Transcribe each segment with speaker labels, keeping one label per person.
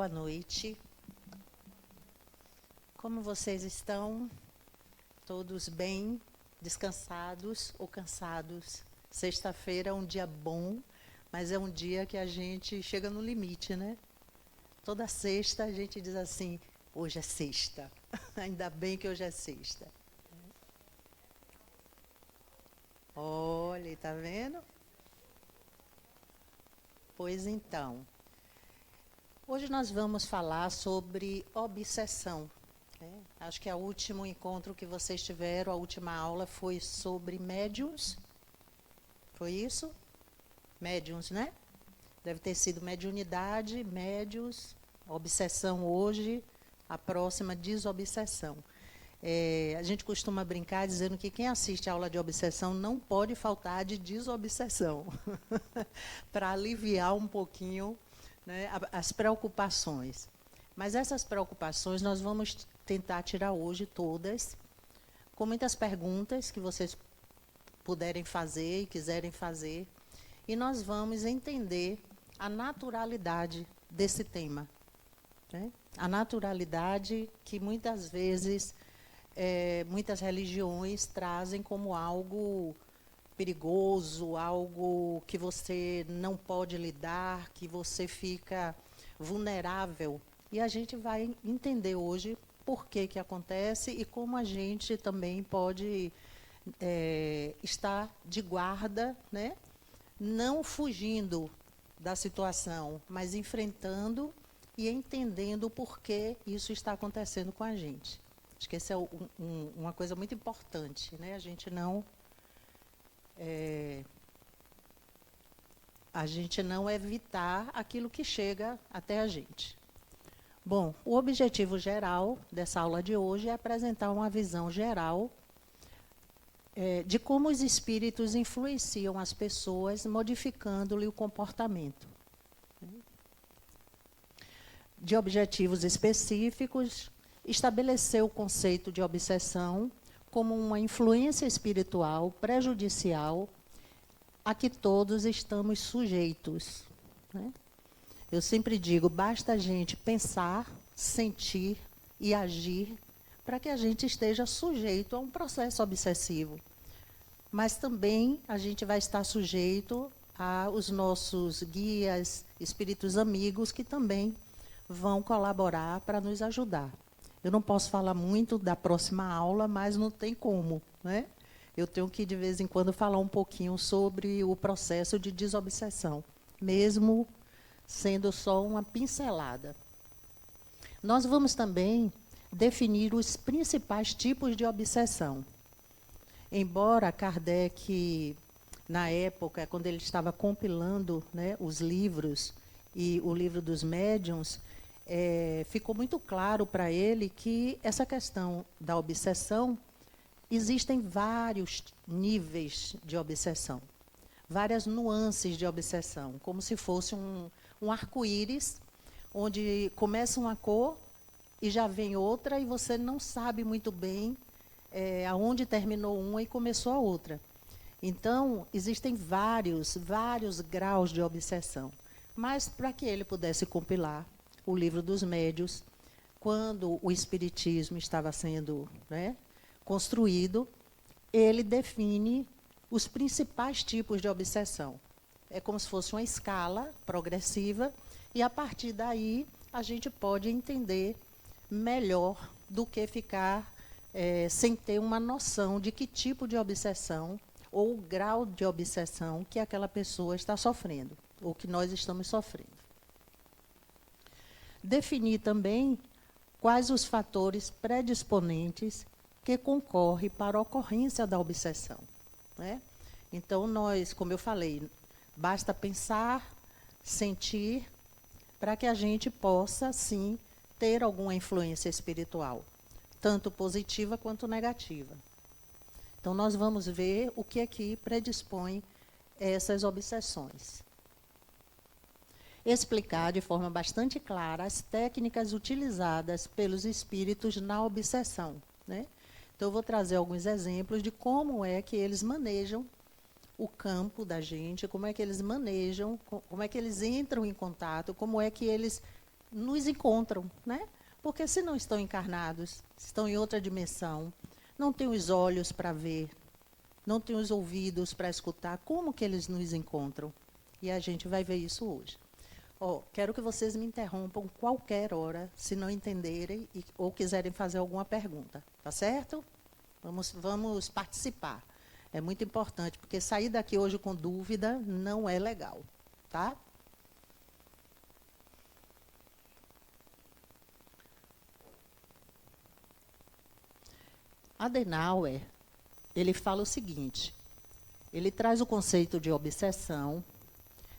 Speaker 1: Boa noite. Como vocês estão? Todos bem? Descansados ou cansados? Sexta-feira é um dia bom, mas é um dia que a gente chega no limite, né? Toda sexta a gente diz assim, hoje é sexta. Ainda bem que hoje é sexta. Olha, tá vendo? Pois então, hoje nós vamos falar sobre obsessão. Acho que o último encontro que vocês tiveram, a última aula foi sobre médiuns. Foi isso? Médiuns, né? Deve ter sido mediunidade, médiuns, obsessão hoje, a próxima desobsessão. A gente costuma brincar dizendo que quem assiste a aula de obsessão não pode faltar de desobsessão, para aliviar um pouquinho, né, as preocupações. Mas essas preocupações nós vamos tentar tirar hoje todas, com muitas perguntas que vocês puderem fazer e quiserem fazer, e nós vamos entender a naturalidade desse tema, né? A naturalidade que muitas vezes muitas religiões trazem como algo perigoso, algo que você não pode lidar, que você fica vulnerável. E a gente vai entender hoje por que acontece e como a gente também pode estar de guarda, né? Não fugindo da situação, mas enfrentando e entendendo o porquê isso está acontecendo com a gente. Acho que essa é uma coisa muito importante, né? A gente não evitar aquilo que chega até a gente. Bom, o objetivo geral dessa aula de hoje é apresentar uma visão geral de como os espíritos influenciam as pessoas, modificando-lhe o comportamento. De objetivos específicos, estabeleceu o conceito de obsessão como uma influência espiritual prejudicial a que todos estamos sujeitos, né? Eu sempre digo, basta a gente pensar, sentir e agir para que a gente esteja sujeito a um processo obsessivo. Mas também a gente vai estar sujeito aos nossos guias, espíritos amigos, que também vão colaborar para nos ajudar. Eu não posso falar muito da próxima aula, mas não tem como, né? Eu tenho que, de vez em quando, falar um pouquinho sobre o processo de desobsessão, mesmo sendo só uma pincelada. Nós vamos também definir os principais tipos de obsessão. Embora Kardec, na época, quando ele estava compilando, né, os livros e o livro dos médiuns, ficou muito claro para ele que essa questão da obsessão, existem vários níveis de obsessão, várias nuances de obsessão, como se fosse um arco-íris, onde começa uma cor e já vem outra, e você não sabe muito bem aonde terminou uma e começou a outra. Então, existem vários graus de obsessão. Mas, para que ele pudesse compilar o livro dos médiuns, quando o espiritismo estava sendo, né, construído, ele define os principais tipos de obsessão. É como se fosse uma escala progressiva, e a partir daí a gente pode entender melhor do que ficar sem ter uma noção de que tipo de obsessão ou o grau de obsessão que aquela pessoa está sofrendo, ou que nós estamos sofrendo. Definir também quais os fatores predisponentes que concorrem para a ocorrência da obsessão, né? Então, nós, como eu falei, basta pensar, sentir, para que a gente possa, sim, ter alguma influência espiritual, tanto positiva quanto negativa. Então, nós vamos ver o que é que predispõe essas obsessões. Explicar de forma bastante clara as técnicas utilizadas pelos espíritos na obsessão, né? Então, eu vou trazer alguns exemplos de como é que eles manejam o campo da gente, como é que eles manejam, como é que eles entram em contato, como é que eles nos encontram, né? Porque se não estão encarnados, estão em outra dimensão, não têm os olhos para ver, não têm os ouvidos para escutar, como que eles nos encontram? E a gente vai ver isso hoje. Quero que vocês me interrompam qualquer hora, se não entenderem ou quiserem fazer alguma pergunta. Tá certo? Vamos participar. É muito importante, porque sair daqui hoje com dúvida não é legal. Tá? Adenauer, ele fala o seguinte, ele traz o conceito de obsessão,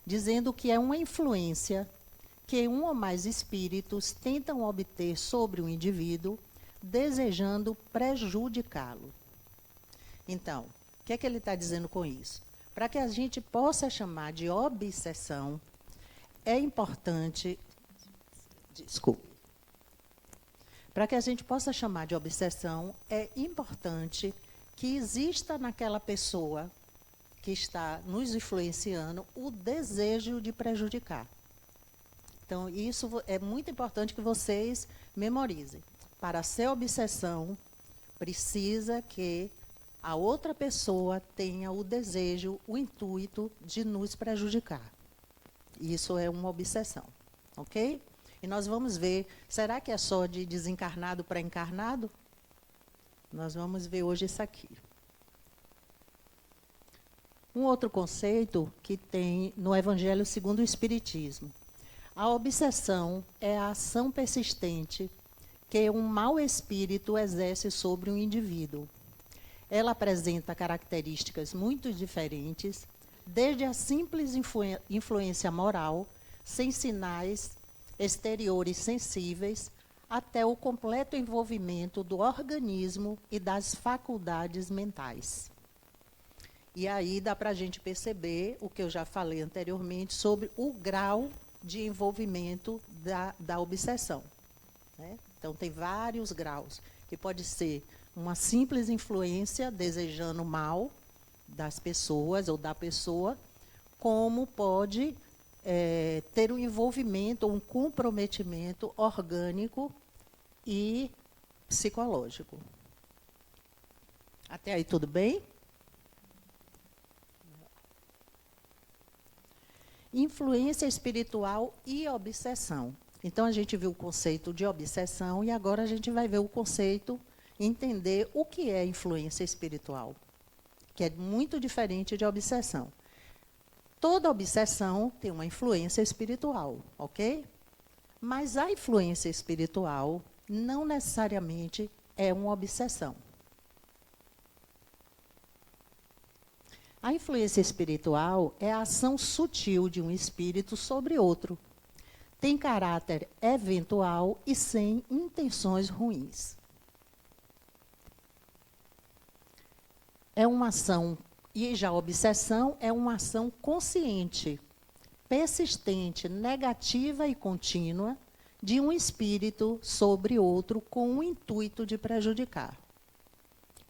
Speaker 1: dizendo que é uma influência que um ou mais espíritos tentam obter sobre o indivíduo, desejando prejudicá-lo. Então, o que é que ele está dizendo com isso? Para que a gente possa chamar de obsessão, é importante... Desculpe. Para que a gente possa chamar de obsessão, é importante que exista naquela pessoa que está nos influenciando o desejo de prejudicar. Então, isso é muito importante que vocês memorizem. Para ser obsessão, precisa que a outra pessoa tenha o desejo, o intuito de nos prejudicar. Isso é uma obsessão, ok? E nós vamos ver, será que é só de desencarnado para encarnado? Nós vamos ver hoje isso aqui. Um outro conceito que tem no Evangelho segundo o Espiritismo. A obsessão é a ação persistente que um mau espírito exerce sobre um indivíduo. Ela apresenta características muito diferentes, desde a simples influência moral, sem sinais exteriores sensíveis, até o completo envolvimento do organismo e das faculdades mentais. E aí dá para a gente perceber o que eu já falei anteriormente sobre o grau de envolvimento da obsessão. Né? Então, tem vários graus, que pode ser uma simples influência desejando mal das pessoas ou da pessoa, como pode ter um envolvimento, um comprometimento orgânico e psicológico. Até aí tudo bem? Influência espiritual e obsessão. Então, a gente viu o conceito de obsessão e agora a gente vai ver o conceito, entender o que é influência espiritual, que é muito diferente de obsessão. Toda obsessão tem uma influência espiritual, ok? Mas a influência espiritual não necessariamente é uma obsessão. A influência espiritual é a ação sutil de um espírito sobre outro. Tem caráter eventual e sem intenções ruins. É uma ação, e já a obsessão é uma ação consciente, persistente, negativa e contínua de um espírito sobre outro com o intuito de prejudicar.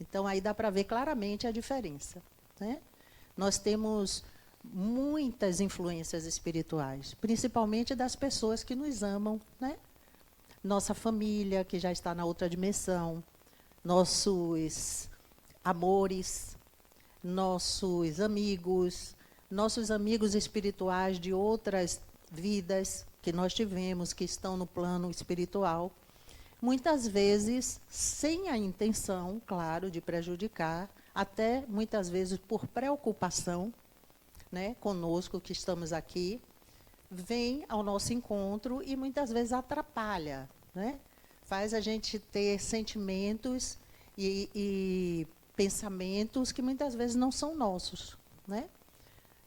Speaker 1: Então, aí dá para ver claramente a diferença, né? Nós temos muitas influências espirituais, principalmente das pessoas que nos amam, né? Nossa família, que já está na outra dimensão, nossos amores, nossos amigos espirituais de outras vidas que nós tivemos, que estão no plano espiritual, muitas vezes sem a intenção, claro, de prejudicar, até muitas vezes por preocupação, né, conosco que estamos aqui, vem ao nosso encontro e muitas vezes atrapalha, né? Faz a gente ter sentimentos e pensamentos que muitas vezes não são nossos, né?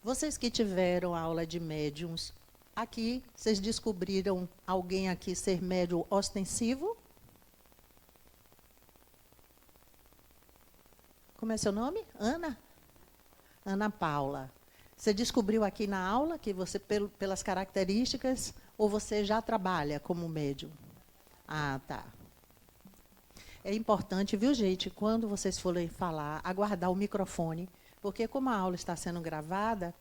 Speaker 1: Vocês que tiveram aula de médiums, aqui, vocês descobriram alguém aqui ser médium ostensivo? Como é seu nome? Ana? Ana Paula. Você descobriu aqui na aula que você, pelas características, ou você já trabalha como médium? Ah, tá. É importante, viu, gente, quando vocês forem falar, aguardar o microfone, porque como a aula está sendo gravada,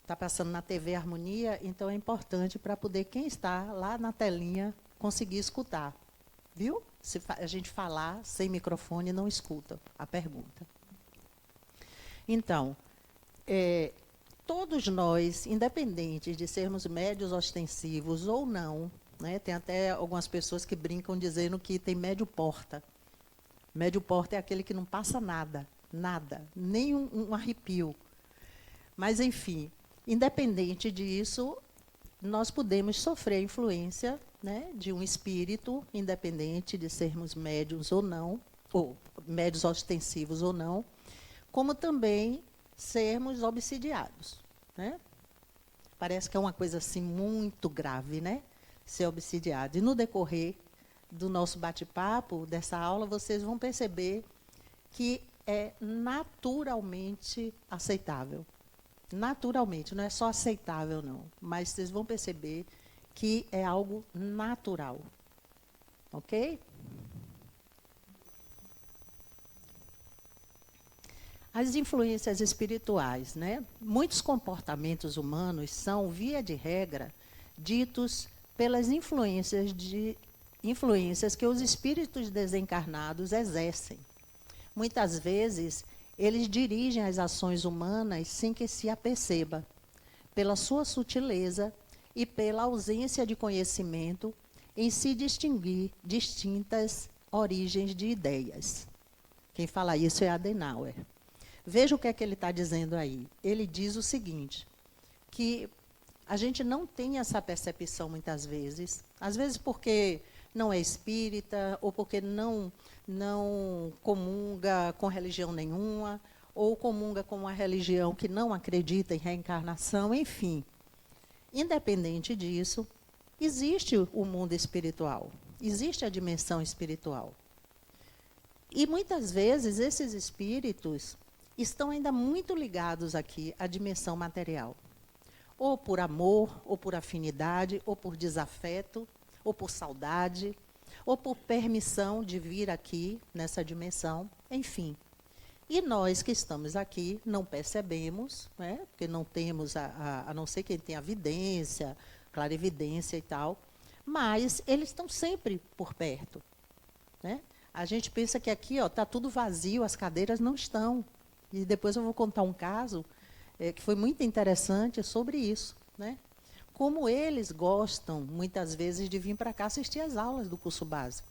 Speaker 1: Está passando na TV Harmonia, então é importante para poder quem está lá na telinha conseguir escutar. Viu? Se a gente falar sem microfone, não escuta a pergunta. Então, todos nós, independentes de sermos médios ostensivos ou não, né, tem até algumas pessoas que brincam dizendo que tem médio porta. Médio porta é aquele que não passa nada, nada, nem um arrepio. Mas, enfim, independente disso, nós podemos sofrer a influência, né, de um espírito, independente de sermos médios ou não, ou médios ostensivos ou não, como também sermos obsidiados, né? Parece que é uma coisa assim muito grave, né? Ser obsidiado. E no decorrer do nosso bate-papo, dessa aula, vocês vão perceber que é naturalmente aceitável. Naturalmente, não é só aceitável, não. Mas vocês vão perceber que é algo natural. Ok? As influências espirituais, né? Muitos comportamentos humanos são, via de regra, ditos pelas influências que os espíritos desencarnados exercem. Muitas vezes, eles dirigem as ações humanas sem que se aperceba, pela sua sutileza e pela ausência de conhecimento em se distinguir distintas origens de ideias. Quem fala isso é Adenauer. Veja o que é que ele está dizendo aí. Ele diz o seguinte, que a gente não tem essa percepção muitas vezes, às vezes porque não é espírita, ou porque não comunga com religião nenhuma, ou comunga com uma religião que não acredita em reencarnação, enfim. Independente disso, existe o mundo espiritual, existe a dimensão espiritual. E muitas vezes esses espíritos estão ainda muito ligados aqui à dimensão material. Ou por amor, ou por afinidade, ou por desafeto, ou por saudade, ou por permissão de vir aqui nessa dimensão, enfim. E nós que estamos aqui não percebemos, né, porque não temos, a não ser quem tem a vidência, clarividência e tal, mas eles estão sempre por perto. Né? A gente pensa que aqui está tudo vazio, as cadeiras não estão. E depois eu vou contar um caso que foi muito interessante sobre isso. Né? Como eles gostam, muitas vezes, de vir para cá assistir às aulas do curso básico.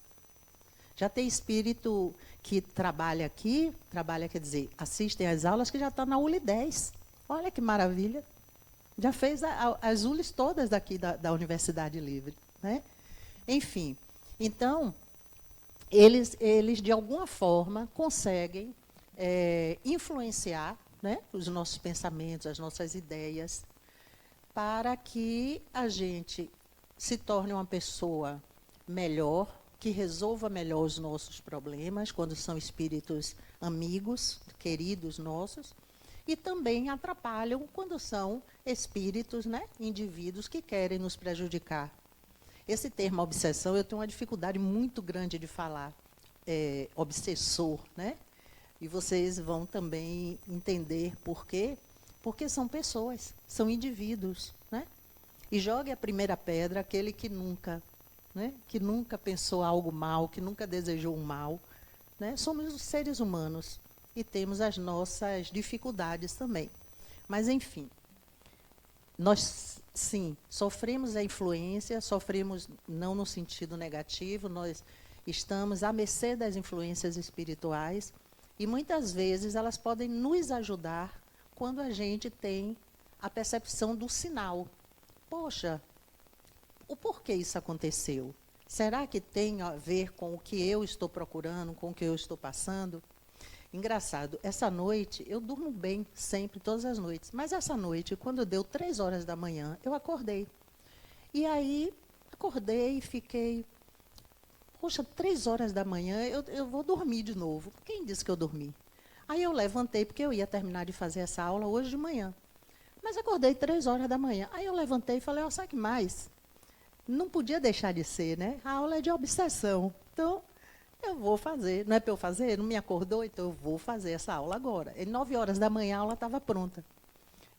Speaker 1: Já tem espírito que trabalha aqui, quer dizer, assistem às aulas, que já está na ULI 10. Olha que maravilha. Já fez as ULIs todas daqui da Universidade Livre. Né? Enfim, então, eles, de alguma forma, conseguem influenciar, né, os nossos pensamentos, as nossas ideias, para que a gente se torne uma pessoa melhor, que resolva melhor os nossos problemas, quando são espíritos amigos, queridos nossos, e também atrapalham quando são espíritos, né, indivíduos que querem nos prejudicar. Esse termo obsessão, eu tenho uma dificuldade muito grande de falar, obsessor, né? E vocês vão também entender por quê. Porque são pessoas, são indivíduos. Né? E jogue a primeira pedra aquele que nunca pensou algo mal, que nunca desejou um mal. Né? Somos os seres humanos e temos as nossas dificuldades também. Mas, enfim, nós, sim, sofremos a influência, sofremos não no sentido negativo, nós estamos à mercê das influências espirituais e, muitas vezes, elas podem nos ajudar quando a gente tem a percepção do sinal. Poxa, o porquê isso aconteceu? Será que tem a ver com o que eu estou procurando, com o que eu estou passando? Engraçado, essa noite, eu durmo bem sempre, todas as noites, mas essa noite, quando deu 3 horas da manhã, eu acordei. E aí, acordei e fiquei, poxa, 3 horas da manhã, eu vou dormir de novo. Quem disse que eu dormi? Aí eu levantei, porque eu ia terminar de fazer essa aula hoje de manhã. Mas acordei 3 horas da manhã. Aí eu levantei e falei, sabe o que mais? Não podia deixar de ser, né? A aula é de obsessão. Então, eu vou fazer. Não é para eu fazer? Não me acordou? Então, eu vou fazer essa aula agora. E 9 horas da manhã a aula estava pronta.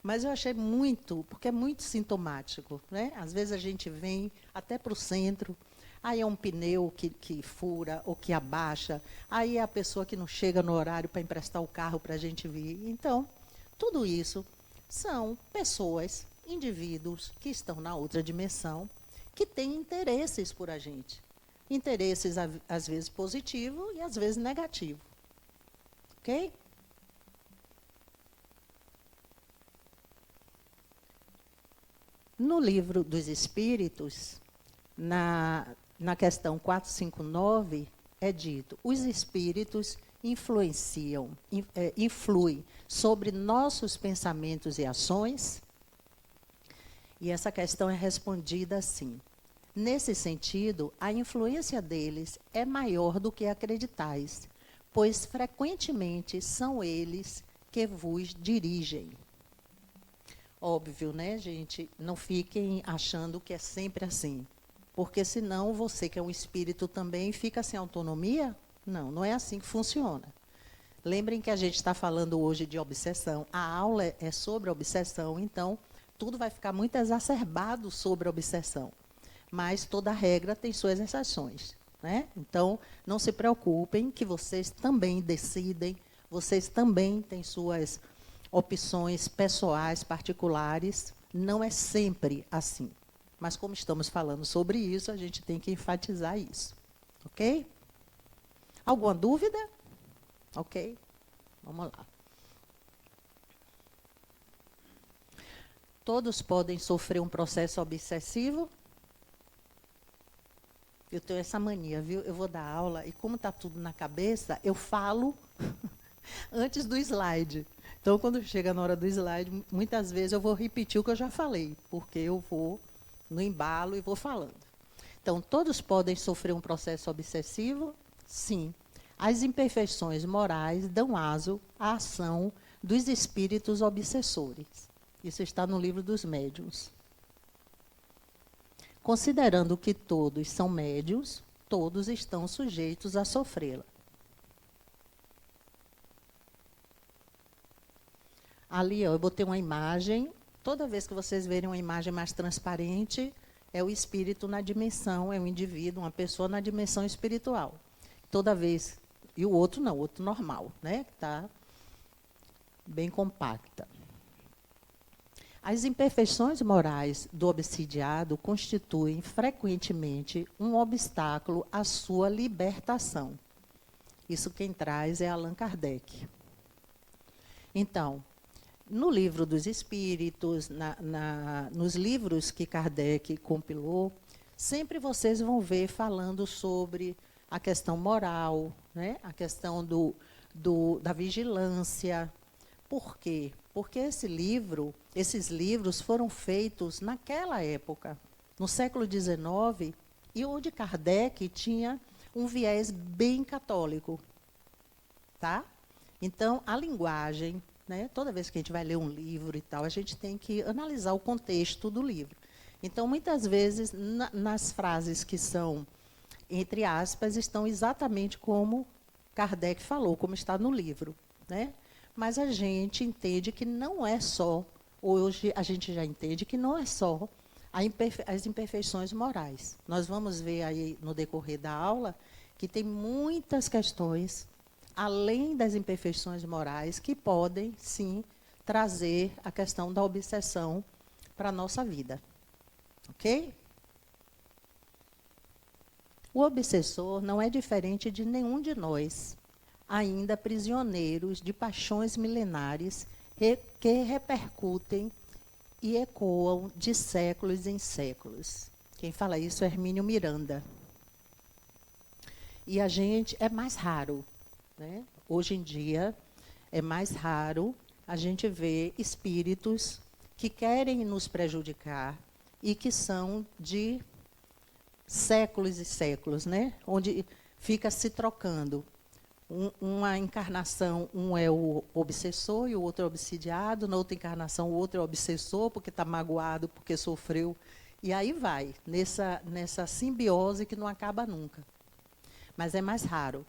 Speaker 1: Mas eu achei muito, porque é muito sintomático, né? Às vezes a gente vem até para o centro, aí é um pneu que fura ou que abaixa, aí é a pessoa que não chega no horário para emprestar o carro para a gente vir. Então, tudo isso são pessoas, indivíduos que estão na outra dimensão, que têm interesses por a gente. Interesses, às vezes, positivos e, às vezes, negativos. Ok? No livro dos Espíritos, na questão 459, é dito: os espíritos influem sobre nossos pensamentos e ações? E essa questão é respondida assim: nesse sentido, a influência deles é maior do que acreditais, pois frequentemente são eles que vos dirigem. Óbvio, né, gente? Não fiquem achando que é sempre assim. Porque senão você, que é um espírito também, fica sem autonomia? Não, não é assim que funciona. Lembrem que a gente está falando hoje de obsessão. A aula é sobre obsessão, então tudo vai ficar muito exacerbado sobre a obsessão. Mas toda regra tem suas exceções, né? Então, não se preocupem que vocês também decidem, vocês também têm suas opções pessoais, particulares. Não é sempre assim. Mas como estamos falando sobre isso, a gente tem que enfatizar isso. Ok? Alguma dúvida? Ok? Vamos lá. Todos podem sofrer um processo obsessivo? Eu tenho essa mania, viu? Eu vou dar aula e como está tudo na cabeça, eu falo antes do slide. Então, quando chega na hora do slide, muitas vezes eu vou repetir o que eu já falei, porque eu vou no embalo e vou falando. Então, todos podem sofrer um processo obsessivo? Sim. As imperfeições morais dão aso à ação dos espíritos obsessores. Isso está no livro dos médiuns. Considerando que todos são médiuns, todos estão sujeitos a sofrê-la. Ali, ó, eu botei uma imagem. Toda vez que vocês verem uma imagem mais transparente, é o espírito na dimensão, é o indivíduo, uma pessoa na dimensão espiritual. Toda vez. E o outro não, o outro normal, né? Que está bem compacta. As imperfeições morais do obsidiado constituem frequentemente um obstáculo à sua libertação. Isso quem traz é Allan Kardec. Então, no livro dos Espíritos, nos livros que Kardec compilou, sempre vocês vão ver falando sobre a questão moral, né? A questão da vigilância. Por quê? Porque esses livros foram feitos naquela época, no século XIX, e onde Kardec tinha um viés bem católico. Tá? Então, a linguagem, né, toda vez que a gente vai ler um livro e tal, a gente tem que analisar o contexto do livro. Então, muitas vezes, nas frases que são, entre aspas, estão exatamente como Kardec falou, como está no livro. Né? Mas a gente entende que não é só, hoje a gente já entende que não é só as imperfeições morais. Nós vamos ver aí no decorrer da aula que tem muitas questões além das imperfeições morais, que podem, sim, trazer a questão da obsessão para a nossa vida. Ok? O obsessor não é diferente de nenhum de nós, ainda prisioneiros de paixões milenares que repercutem e ecoam de séculos em séculos. Quem fala isso é Hermínio Miranda. E a gente é mais raro. Né? Hoje em dia, é mais raro a gente ver espíritos que querem nos prejudicar e que são de séculos e séculos, né? Onde fica se trocando. Uma encarnação, um é o obsessor e o outro é o obsidiado. Na outra encarnação, o outro é o obsessor porque está magoado, porque sofreu. E aí vai, nessa simbiose que não acaba nunca. Mas é mais raro.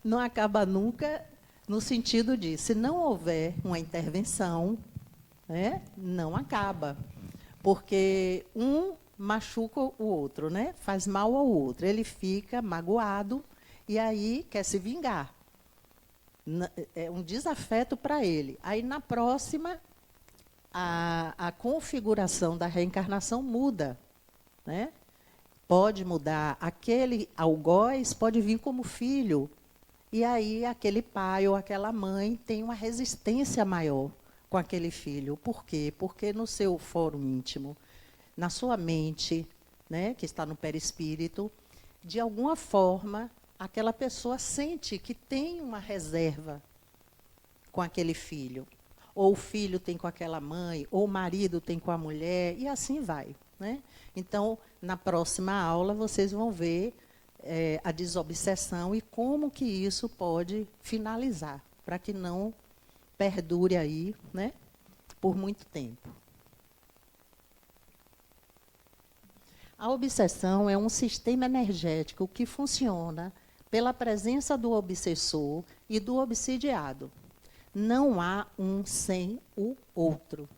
Speaker 1: Não acaba nunca, No sentido de, se não houver uma intervenção, né, não acaba. Porque um machuca o outro, né? Faz mal ao outro. Ele fica magoado e aí quer se vingar. É um desafeto para ele. Aí, na próxima, a configuração da reencarnação muda, né? Pode mudar. Aquele algoz pode vir como filho. E aí aquele pai ou aquela mãe tem uma resistência maior com aquele filho. Por quê? Porque no seu fórum íntimo, na sua mente, né, que está no perispírito, de alguma forma, aquela pessoa sente que tem uma reserva com aquele filho. Ou o filho tem com aquela mãe, ou o marido tem com a mulher, e assim vai, né? Então, na próxima aula, vocês vão ver a desobsessão e como que isso pode finalizar, para que não perdure aí, né, por muito tempo. A obsessão é um sistema energético que funciona pela presença do obsessor e do obsidiado. Não há um sem o outro.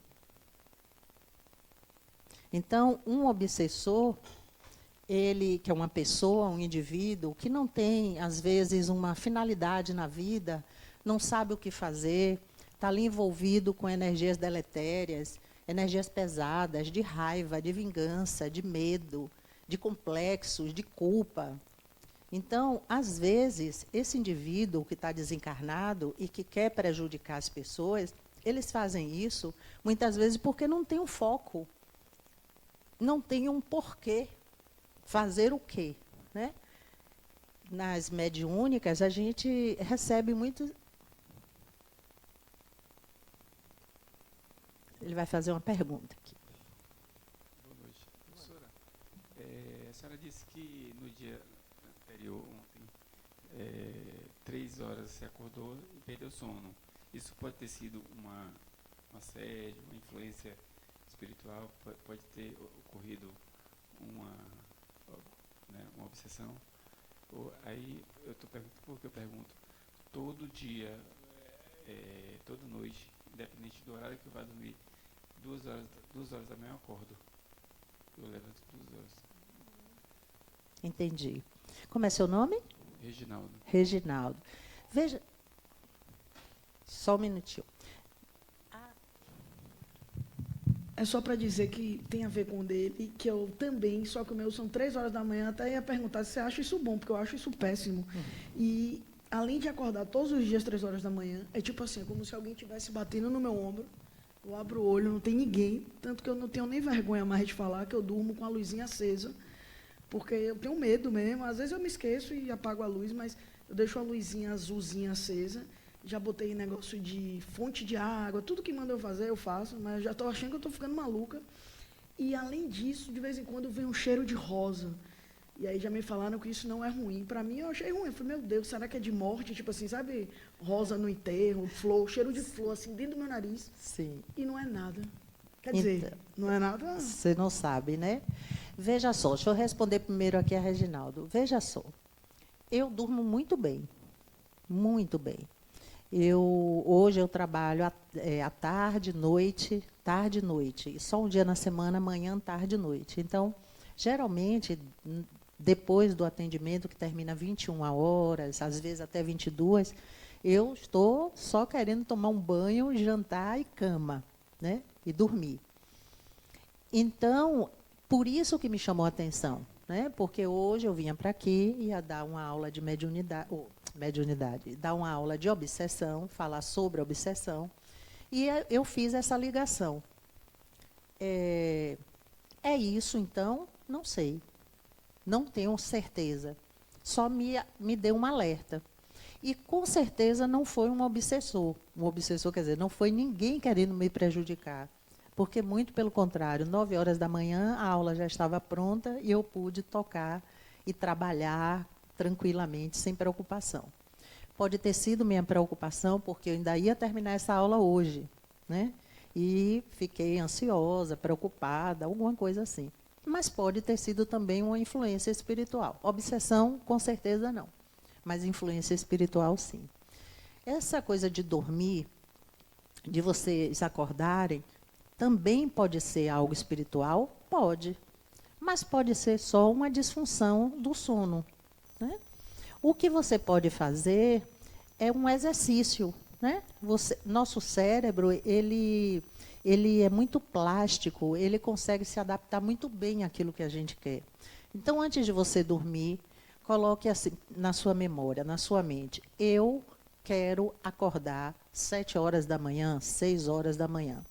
Speaker 1: Então, um obsessor, ele, que é uma pessoa, um indivíduo, que não tem, às vezes, uma finalidade na vida, não sabe o que fazer, está ali envolvido com energias deletérias, energias pesadas, de raiva, de vingança, de medo, de complexos, de culpa. Então, às vezes, esse indivíduo que está desencarnado e que quer prejudicar as pessoas, eles fazem isso, muitas vezes, porque não tem um foco, não tem um porquê. Fazer o quê? Né? Nas mediúnicas, a gente recebe muito... Ele vai fazer uma pergunta aqui.
Speaker 2: Boa noite, professora. A senhora disse que no dia anterior, ontem, 3 horas você acordou e perdeu sono. Isso pode ter sido uma assédio, uma influência espiritual, pode ter ocorrido uma obsessão. Aí eu estou perguntando, porque eu pergunto, todo dia, toda noite, independente do horário que eu vá dormir, 2 horas da manhã eu acordo. Eu levanto 2 horas.
Speaker 1: Entendi. Como é seu nome?
Speaker 2: Reginaldo.
Speaker 1: Reginaldo. Veja, só um minutinho.
Speaker 3: É só para dizer que tem a ver com o dele, que eu também, só que o meu são 3 horas da manhã, até ia perguntar se você acha isso bom, porque eu acho isso péssimo. E, além de acordar todos os dias 3 horas da manhã, é tipo assim, é como se alguém estivesse batendo no meu ombro, eu abro o olho, não tem ninguém, tanto que eu não tenho nem vergonha mais de falar que eu durmo com a luzinha acesa, porque eu tenho medo mesmo, às vezes eu me esqueço e apago a luz, mas eu deixo a luzinha azulzinha acesa. Já botei negócio de fonte de água, tudo que manda eu fazer, eu faço, mas já estou achando que eu estou ficando maluca. E, além disso, de vez em quando vem um cheiro de rosa. E aí já me falaram que isso não é ruim. Para mim, eu achei ruim. Eu falei, meu Deus, será que é de morte? Tipo assim, sabe, rosa no enterro, flor, cheiro de flor, assim, dentro do meu nariz.
Speaker 1: Sim.
Speaker 3: E não é nada. Quer dizer,
Speaker 1: Então,
Speaker 3: não é nada...
Speaker 1: Você não sabe, né? Veja só, deixa eu responder primeiro aqui a Reginaldo. Veja só, eu durmo muito bem, muito bem. Hoje eu trabalho à tarde, noite, tarde e noite. E só um dia na semana, manhã, tarde e noite. Então, geralmente, depois do atendimento, que termina 21 horas, às vezes até 22, eu estou só querendo tomar um banho, jantar e cama, né? E dormir. Então, por isso que me chamou a atenção, né? Porque hoje eu vinha para aqui e ia dar uma aula de mediunidade, dar uma aula de obsessão, falar sobre obsessão, e eu fiz essa ligação. É isso, então? Não sei. Não tenho certeza. Só me deu um alerta. E, com certeza, não foi um obsessor. Um obsessor, quer dizer, não foi ninguém querendo me prejudicar. Porque, muito pelo contrário, 9 horas da manhã, a aula já estava pronta e eu pude tocar e trabalhar tranquilamente, sem preocupação. Pode ter sido minha preocupação, porque eu ainda ia terminar essa aula hoje, né? E fiquei ansiosa, preocupada, alguma coisa assim. Mas pode ter sido também uma influência espiritual. Obsessão, com certeza, não. Mas influência espiritual, sim. Essa coisa de dormir, de vocês acordarem, também pode ser algo espiritual? Pode. Mas pode ser só uma disfunção do sono, né? O que você pode fazer é um exercício, né? Nosso cérebro, ele é muito plástico, ele consegue se adaptar muito bem àquilo que a gente quer. Então, antes de você dormir, coloque assim na sua memória, na sua mente: eu quero acordar 7 horas da manhã, 6 horas da manhã.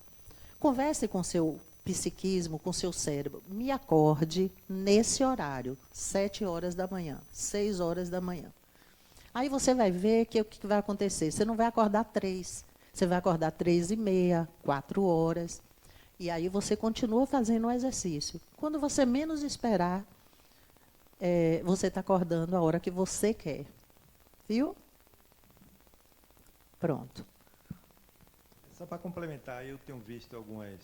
Speaker 1: Converse com seu psiquismo, com seu cérebro. Me acorde nesse horário, 7 horas da manhã, 6 horas da manhã. Aí você vai ver que o que vai acontecer. Você não vai acordar 3, você vai acordar 3h30, 4 horas. E aí você continua fazendo o exercício. Quando você menos esperar, você está acordando a hora que você quer. Viu? Pronto.
Speaker 4: Só para complementar, eu tenho visto algumas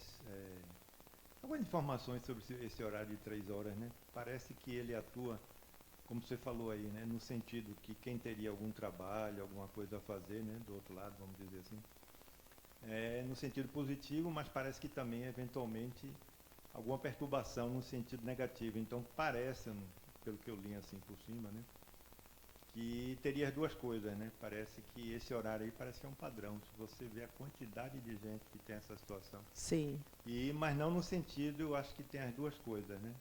Speaker 4: informações sobre esse horário de 3 horas, né? Parece que ele atua, como você falou aí, né? No sentido que quem teria algum trabalho, alguma coisa a fazer, né? Do outro lado, vamos dizer assim, no sentido positivo, mas parece que também, eventualmente, alguma perturbação no sentido negativo. Então, parece, pelo que eu li assim por cima, né? Que teria as duas coisas, né? Parece que esse horário aí parece que é um padrão. Se você vê a quantidade de gente que tem essa situação.
Speaker 1: Sim.
Speaker 4: Mas não no sentido, eu acho que tem as duas coisas, né?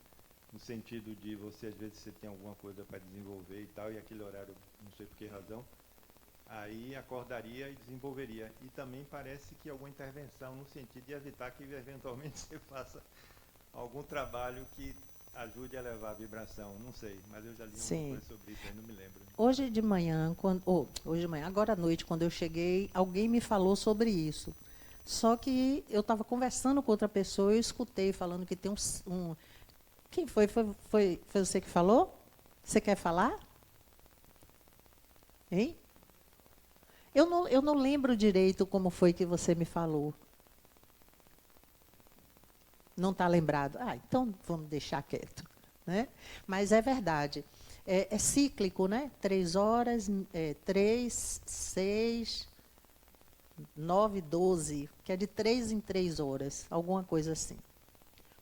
Speaker 4: No sentido de você, às vezes, você tem alguma coisa para desenvolver e tal, e aquele horário, não sei por que razão, aí acordaria e desenvolveria. E também parece que alguma intervenção no sentido de evitar que, eventualmente, você faça algum trabalho que ajude a elevar a vibração, não sei, mas eu já li uma coisa sobre isso, aí não me lembro.
Speaker 1: Hoje de manhã, agora à noite, quando eu cheguei, alguém me falou sobre isso. Só que eu estava conversando com outra pessoa, eu escutei falando que tem Quem foi? Foi você que falou? Você quer falar? Hein? Eu não lembro direito como foi que você me falou. Não está lembrado? Então vamos deixar quieto. Né? Mas é verdade. É cíclico, né? 3 horas, 3, 6, 9, 12, que é de 3 em 3 horas, alguma coisa assim.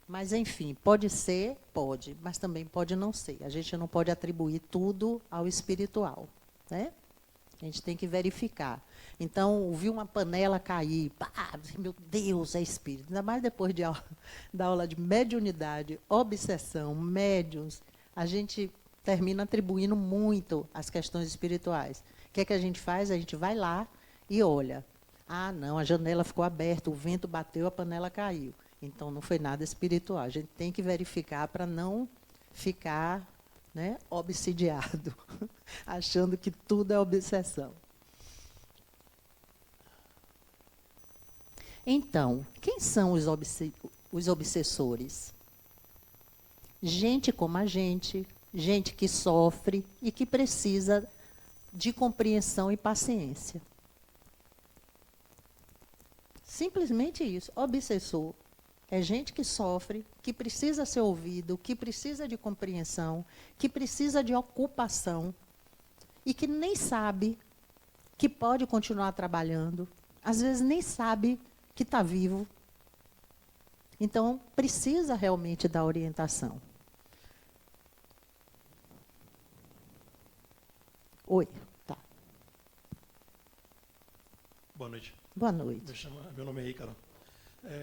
Speaker 1: Mas, enfim, pode ser, pode, mas também pode não ser. A gente não pode atribuir tudo ao espiritual. Né? A gente tem que verificar. Então, ouvi uma panela cair, meu Deus, é espírito. Ainda mais depois da aula de mediunidade, obsessão, médiuns, a gente termina atribuindo muito às questões espirituais. O que é que a gente faz? A gente vai lá e olha. Não, a janela ficou aberta, o vento bateu, a panela caiu. Então, não foi nada espiritual. A gente tem que verificar para não ficar, né, obsidiado, achando que tudo é obsessão. Então, quem são os obsessores? Gente como a gente que sofre e que precisa de compreensão e paciência. Simplesmente isso. Obsessor é gente que sofre, que precisa ser ouvido, que precisa de compreensão, que precisa de ocupação e que nem sabe que pode continuar trabalhando, às vezes nem sabe que está vivo. Então, precisa realmente da orientação. Oi, tá.
Speaker 5: Boa noite.
Speaker 1: Boa noite.
Speaker 5: Meu nome é Ícaro.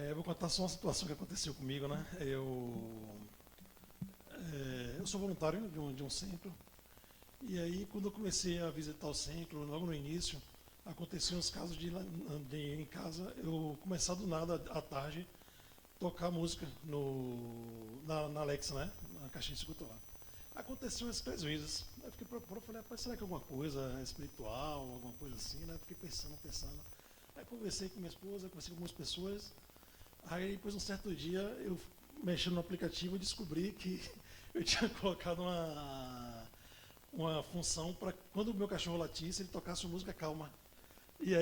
Speaker 5: Eu vou contar só uma situação que aconteceu comigo, né? Eu sou voluntário de um centro. E aí, quando eu comecei a visitar o centro, logo no início, aconteciam os casos de em casa, eu começar do nada, à tarde, tocar música na Alexa, né? Na caixinha de escuta lá. Aconteceu umas 3 vezes. Aí fiquei preocupado, falei, será que é alguma coisa espiritual, alguma coisa assim, né? Fiquei pensando. Aí conversei com minha esposa, conversei com algumas pessoas. Aí depois, um certo dia, eu mexendo no aplicativo, descobri que eu tinha colocado uma função para quando o meu cachorro latisse, ele tocasse música calma. E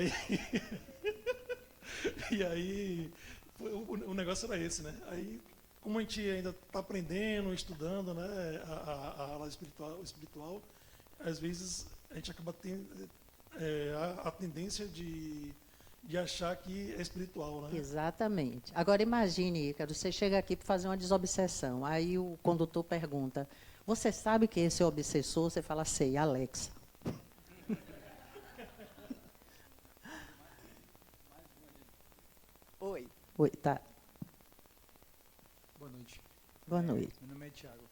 Speaker 5: aí, o negócio era esse, né? Aí, como a gente ainda está aprendendo, estudando, né, a aula espiritual, às vezes a gente acaba a tendência de achar que é espiritual, né?
Speaker 1: Exatamente. Agora imagine, Ícaro, você chega aqui para fazer uma desobsessão, aí o condutor pergunta, você sabe que esse é o obsessor? Você fala, sei, Alexa. Oi. Oi, tá.
Speaker 6: Boa noite.
Speaker 1: Boa noite.
Speaker 6: Meu nome é Tiago.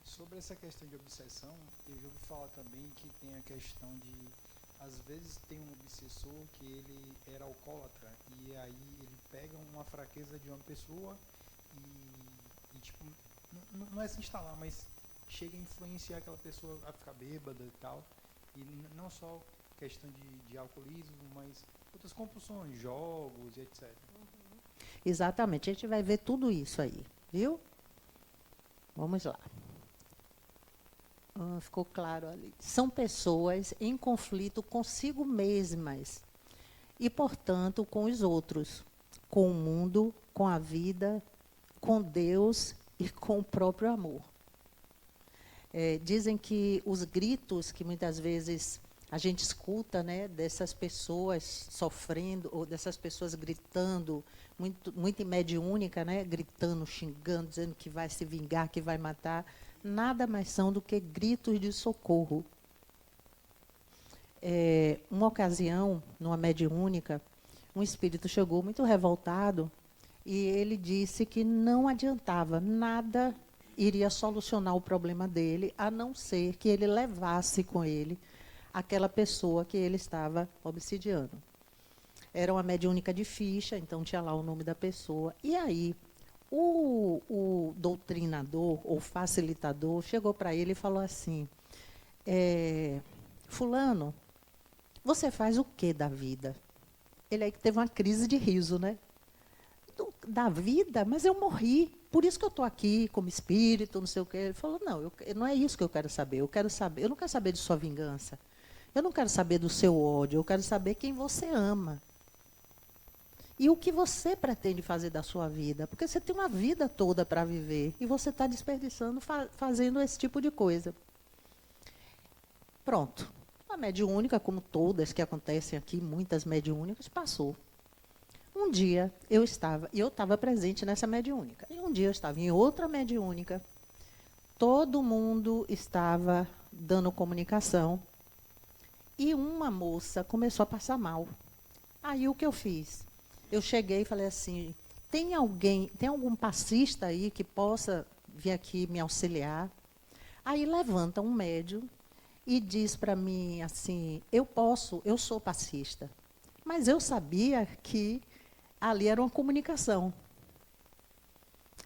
Speaker 6: Sobre essa questão de obsessão, eu já ouvi falar também que tem a questão de, às vezes tem um obsessor que ele era alcoólatra e aí ele pega uma fraqueza de uma pessoa e tipo, não é se instalar, mas chega a influenciar aquela pessoa a ficar bêbada e tal. E não só questão de alcoolismo, mas outras compulsões, jogos e etc.
Speaker 1: Exatamente, a gente vai ver tudo isso aí, viu? Vamos lá. Ficou claro ali. São pessoas em conflito consigo mesmas e, portanto, com os outros, com o mundo, com a vida, com Deus e com o próprio amor. Dizem que os gritos que muitas vezes a gente escuta, né, dessas pessoas sofrendo, ou dessas pessoas gritando, muito mediúnica, né, gritando, xingando, dizendo que vai se vingar, que vai matar, nada mais são do que gritos de socorro. Uma ocasião, numa mediúnica, um espírito chegou muito revoltado e ele disse que não adiantava, nada iria solucionar o problema dele, a não ser que ele levasse com ele aquela pessoa que ele estava obsidiando. Era uma mediúnica de ficha, então tinha lá o nome da pessoa. E aí, o doutrinador ou facilitador chegou para ele e falou assim, fulano, você faz o que da vida? Ele aí que teve uma crise de riso, né? Da vida? Mas eu morri, por isso que eu estou aqui como espírito, não sei o quê. Ele falou, não, não é isso que eu quero saber, eu não quero saber de sua vingança, eu não quero saber do seu ódio, eu quero saber quem você ama. E o que você pretende fazer da sua vida? Porque você tem uma vida toda para viver e você está desperdiçando fazendo esse tipo de coisa. Pronto. A mediúnica, como todas que acontecem aqui, muitas mediúnicas, passou. Um dia eu estava presente nessa mediúnica. E um dia eu estava em outra mediúnica. Todo mundo estava dando comunicação. E uma moça começou a passar mal. Aí o que eu fiz? Eu cheguei e falei assim, tem algum passista aí que possa vir aqui me auxiliar? Aí levanta um médium e diz para mim assim, eu sou passista. Mas eu sabia que ali era uma comunicação.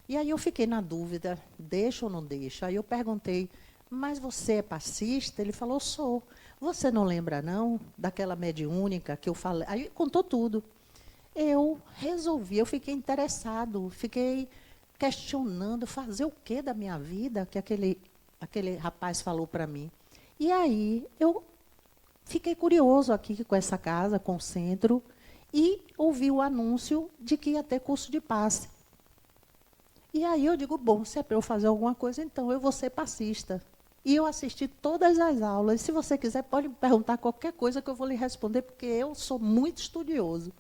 Speaker 1: E aí eu fiquei na dúvida, deixo ou não deixo? Aí eu perguntei, mas você é passista? Ele falou, sou. Você não lembra, não, daquela mediúnica que eu falei? Aí contou tudo. Eu fiquei interessado, fiquei questionando, fazer o que da minha vida, que aquele rapaz falou para mim. E aí eu fiquei curioso aqui com essa casa, com o centro, e ouvi o anúncio de que ia ter curso de passe. E aí eu digo, bom, se é para eu fazer alguma coisa, então eu vou ser passista. E eu assisti todas as aulas. Se você quiser, pode me perguntar qualquer coisa que eu vou lhe responder, porque eu sou muito estudioso.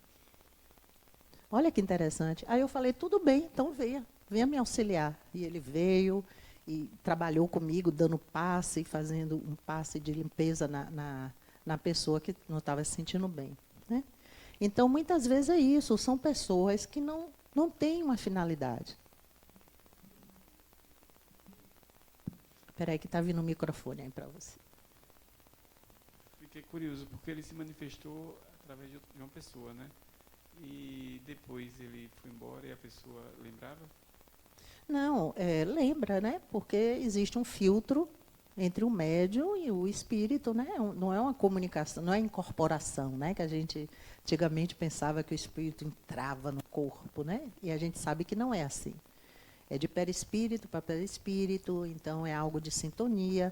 Speaker 1: Olha que interessante. Aí eu falei, tudo bem, então venha me auxiliar. E ele veio e trabalhou comigo, dando passe, fazendo um passe de limpeza na pessoa que não estava se sentindo bem. Né? Então, muitas vezes é isso, são pessoas que não têm uma finalidade. Espera aí que está vindo o microfone aí para você.
Speaker 2: Fiquei curioso, porque ele se manifestou através de uma pessoa, né? E depois ele foi embora e a pessoa lembrava?
Speaker 1: Não, lembra, né? Porque existe um filtro entre o médium e o espírito, né? Não é uma comunicação, não é incorporação, né? Que a gente antigamente pensava que o espírito entrava no corpo, né? E a gente sabe que não é assim. É de perispírito para perispírito, então é algo de sintonia.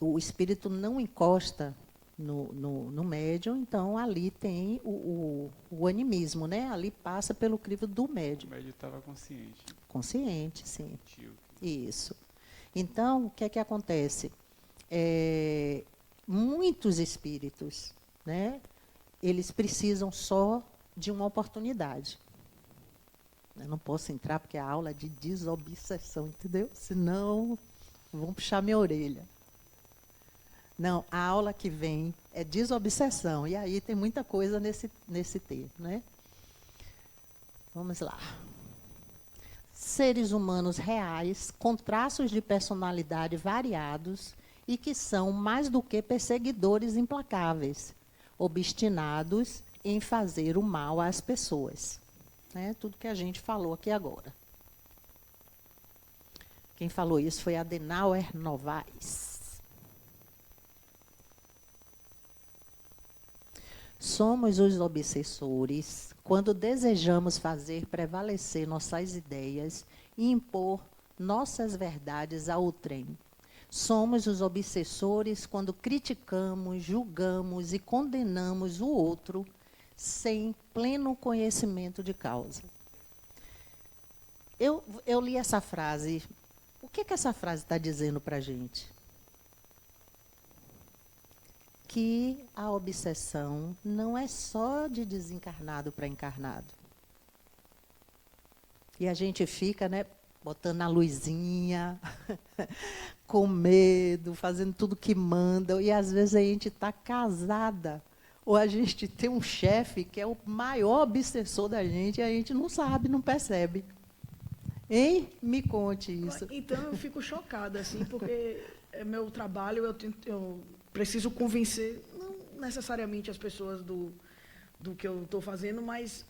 Speaker 1: O espírito não encosta no médium, então ali tem o animismo, né? Ali passa pelo crivo do médium.
Speaker 2: O médium estava consciente.
Speaker 1: Consciente, sim.
Speaker 2: Sentiu.
Speaker 1: Isso. Então, o que é que acontece? Muitos espíritos né? Eles precisam só de uma oportunidade. Eu não posso entrar porque a aula é de desobsessão, entendeu? Senão vão puxar minha orelha. Não, a aula que vem é desobsessão. E aí tem muita coisa nesse termo, né? Vamos lá. Seres humanos reais, com traços de personalidade variados e que são mais do que perseguidores implacáveis, obstinados em fazer o mal às pessoas. Né? Tudo que a gente falou aqui agora. Quem falou isso foi Adenauer Novaes. Somos os obsessores quando desejamos fazer prevalecer nossas ideias e impor nossas verdades ao outrem. Somos os obsessores quando criticamos, julgamos e condenamos o outro sem pleno conhecimento de causa. Eu li essa frase. O que essa frase está dizendo para a gente? Que a obsessão não é só de desencarnado para encarnado. E a gente fica, né, botando a luzinha, com medo, fazendo tudo que manda, e às vezes a gente está casada, ou a gente tem um chefe que é o maior obsessor da gente, e a gente não sabe, não percebe. Hein? Me conte isso.
Speaker 3: Então, eu fico chocada, assim, porque é meu trabalho, eu preciso convencer, não necessariamente as pessoas do que eu estou fazendo, mas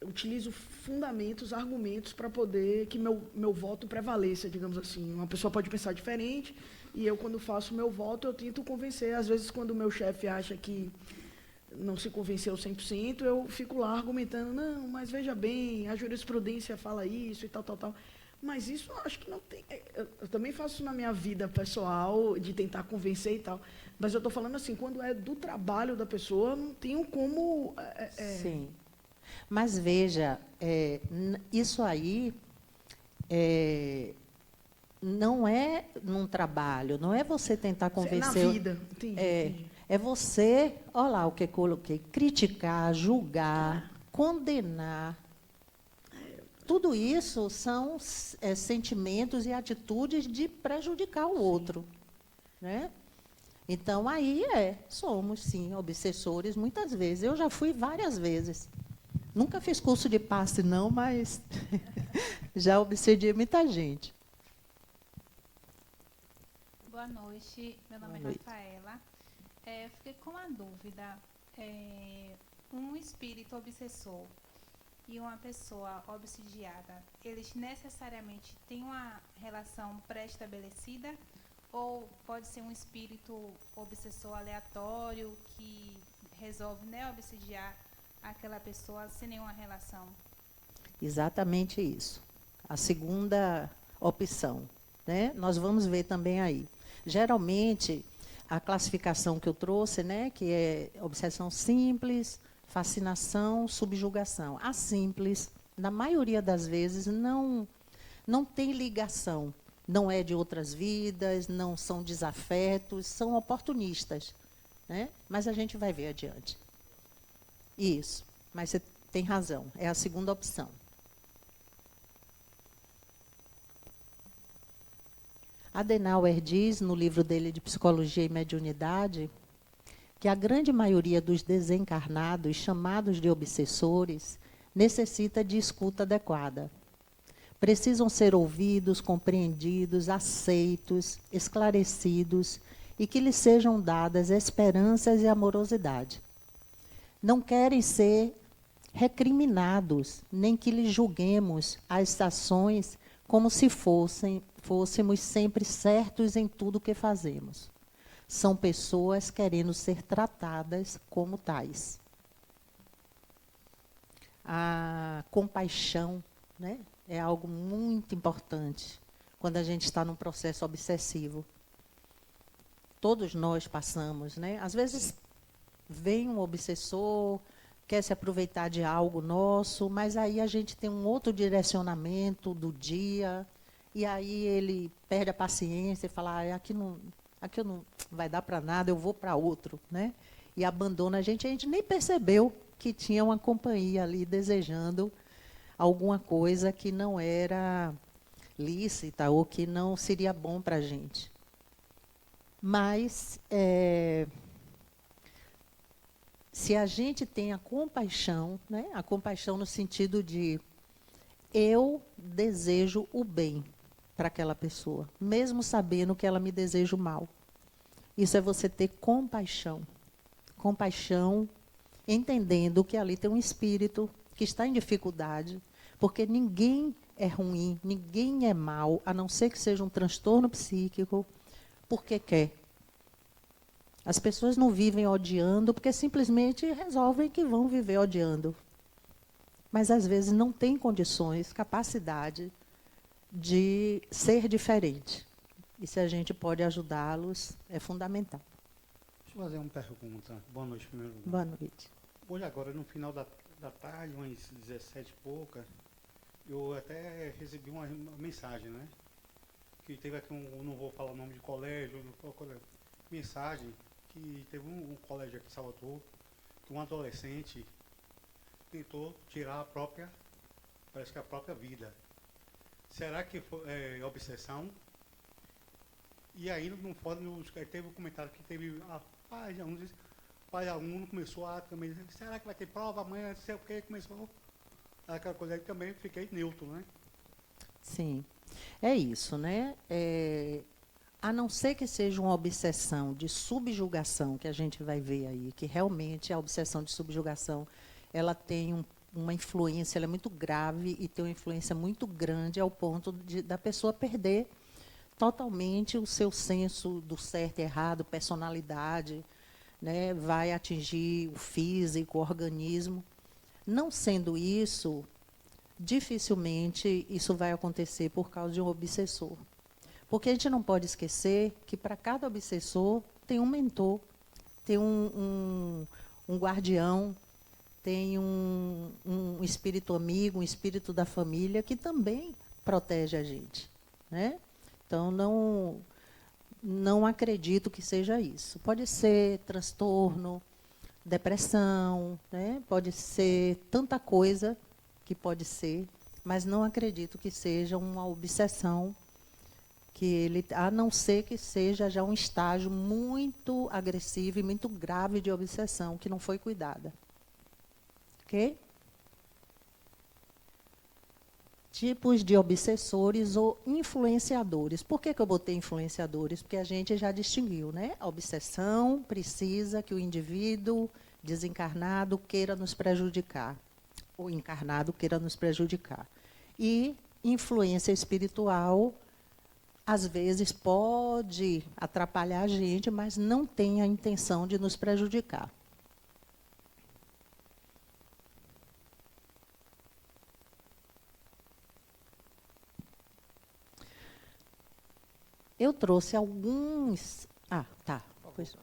Speaker 3: eu utilizo fundamentos, argumentos para poder que meu voto prevaleça, digamos assim. Uma pessoa pode pensar diferente, e eu, quando faço meu voto, eu tento convencer. Às vezes, quando o meu chefe acha que não se convenceu 100%, eu fico lá argumentando, não, mas veja bem, a jurisprudência fala isso e tal, tal, tal. Mas isso eu acho que não tem. Eu também faço isso na minha vida pessoal, de tentar convencer e tal. Mas eu estou falando assim, quando é do trabalho da pessoa, não tenho como.
Speaker 1: Sim. Mas veja, isso aí não é num trabalho, não é você tentar convencer.
Speaker 3: É na vida, entendi.
Speaker 1: É você, olha lá o que eu coloquei, criticar, julgar, condenar. Tudo isso são sentimentos e atitudes de prejudicar o outro. Né? Então, aí somos, sim, obsessores, muitas vezes. Eu já fui várias vezes. Nunca fiz curso de passe, não, mas já obsediei muita gente.
Speaker 7: Boa noite, meu nome
Speaker 1: Boa
Speaker 7: é
Speaker 1: noite.
Speaker 7: Rafaela. Eu fiquei com uma dúvida. Um espírito obsessor e uma pessoa obsidiada, eles necessariamente têm uma relação pré-estabelecida? Ou pode ser um espírito obsessor aleatório que resolve, né, obsidiar aquela pessoa sem nenhuma relação?
Speaker 1: Exatamente isso. A segunda opção. Né? Nós vamos ver também aí. Geralmente, a classificação que eu trouxe, né, que é obsessão simples, fascinação, subjugação. A simples, na maioria das vezes, não tem ligação. Não é de outras vidas, não são desafetos, são oportunistas. Né? Mas a gente vai ver adiante. Isso, mas você tem razão, é a segunda opção. Adenauer diz, no livro dele de Psicologia e Mediunidade, que a grande maioria dos desencarnados, chamados de obsessores, necessita de escuta adequada. Precisam ser ouvidos, compreendidos, aceitos, esclarecidos e que lhes sejam dadas esperanças e amorosidade. Não querem ser recriminados, nem que lhes julguemos as ações como se fôssemos sempre certos em tudo o que fazemos. São pessoas querendo ser tratadas como tais. A compaixão, né, é algo muito importante quando a gente está num processo obsessivo. Todos nós passamos, né? Às vezes vem um obsessor, quer se aproveitar de algo nosso, mas aí a gente tem um outro direcionamento do dia, e aí ele perde a paciência e fala, aqui não, aqui não vai dar para nada, eu vou para outro, né? E abandona a gente nem percebeu que tinha uma companhia ali desejando alguma coisa que não era lícita ou que não seria bom para a gente. Mas, se a gente tem a compaixão, né? A compaixão no sentido de eu desejo o bem para aquela pessoa, mesmo sabendo que ela me deseja o mal. Isso é você ter compaixão. Compaixão, entendendo que ali tem um espírito que está em dificuldade, porque ninguém é ruim, ninguém é mal, a não ser que seja um transtorno psíquico, porque quer. As pessoas não vivem odiando porque simplesmente resolvem que vão viver odiando. Mas, às vezes, não têm condições, capacidade de ser diferente. E se a gente pode ajudá-los, é fundamental.
Speaker 8: Deixa eu fazer uma pergunta. Boa noite, primeiro lugar.
Speaker 1: Boa noite.
Speaker 8: Hoje, agora, no final da tarde, umas 17 e pouca, eu até recebi uma mensagem, né? Que teve aqui não vou falar o nome de colégio, mensagem que teve um colégio aqui em Salvador, que um adolescente tentou tirar parece que a própria vida. Será que foi obsessão? E aí, teve um comentário que teve pai de aluno começou a também dizer, será que vai ter prova amanhã? Não sei o que, começou aquela coisa aí, também fiquei neutro, né?
Speaker 1: Sim, é isso, né? A não ser que seja uma obsessão de subjugação, que a gente vai ver aí, que realmente a obsessão de subjugação, ela tem uma influência, ela é muito grave e tem uma influência muito grande ao ponto da pessoa perder totalmente o seu senso do certo e errado, personalidade, né? Vai atingir o físico, o organismo. Não sendo isso, dificilmente isso vai acontecer por causa de um obsessor. Porque a gente não pode esquecer que para cada obsessor tem um mentor, tem um guardião, tem um espírito amigo, um espírito da família que também protege a gente, né? Então, não acredito que seja isso. Pode ser transtorno, depressão, né? Pode ser tanta coisa que pode ser, mas não acredito que seja uma obsessão, a não ser que seja já um estágio muito agressivo e muito grave de obsessão, que não foi cuidada. Ok? Tipos de obsessores ou influenciadores. Por que eu botei influenciadores? Porque a gente já distinguiu, né? A obsessão precisa que o indivíduo desencarnado queira nos prejudicar, o encarnado queira nos prejudicar. E influência espiritual, às vezes, pode atrapalhar a gente, mas não tem a intenção de nos prejudicar. Eu trouxe alguns... tá. Pois.
Speaker 6: O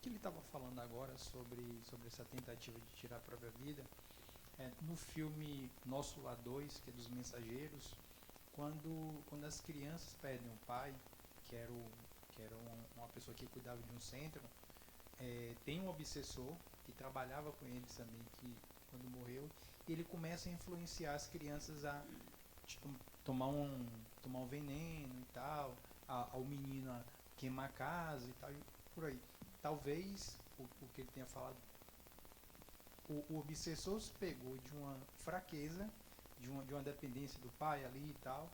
Speaker 6: que ele estava falando agora sobre essa tentativa de tirar a própria vida, no filme Nosso Lar 2, que é dos Mensageiros, quando as crianças perdem um pai, que era uma pessoa que cuidava de um centro, tem um obsessor que trabalhava com eles também, que quando morreu, ele começa a influenciar as crianças a tomar um veneno e tal, ao menino a queimar a casa e tal, e por aí. Talvez, o que ele tenha falado, o obsessor se pegou de uma fraqueza, de uma dependência do pai ali e tal,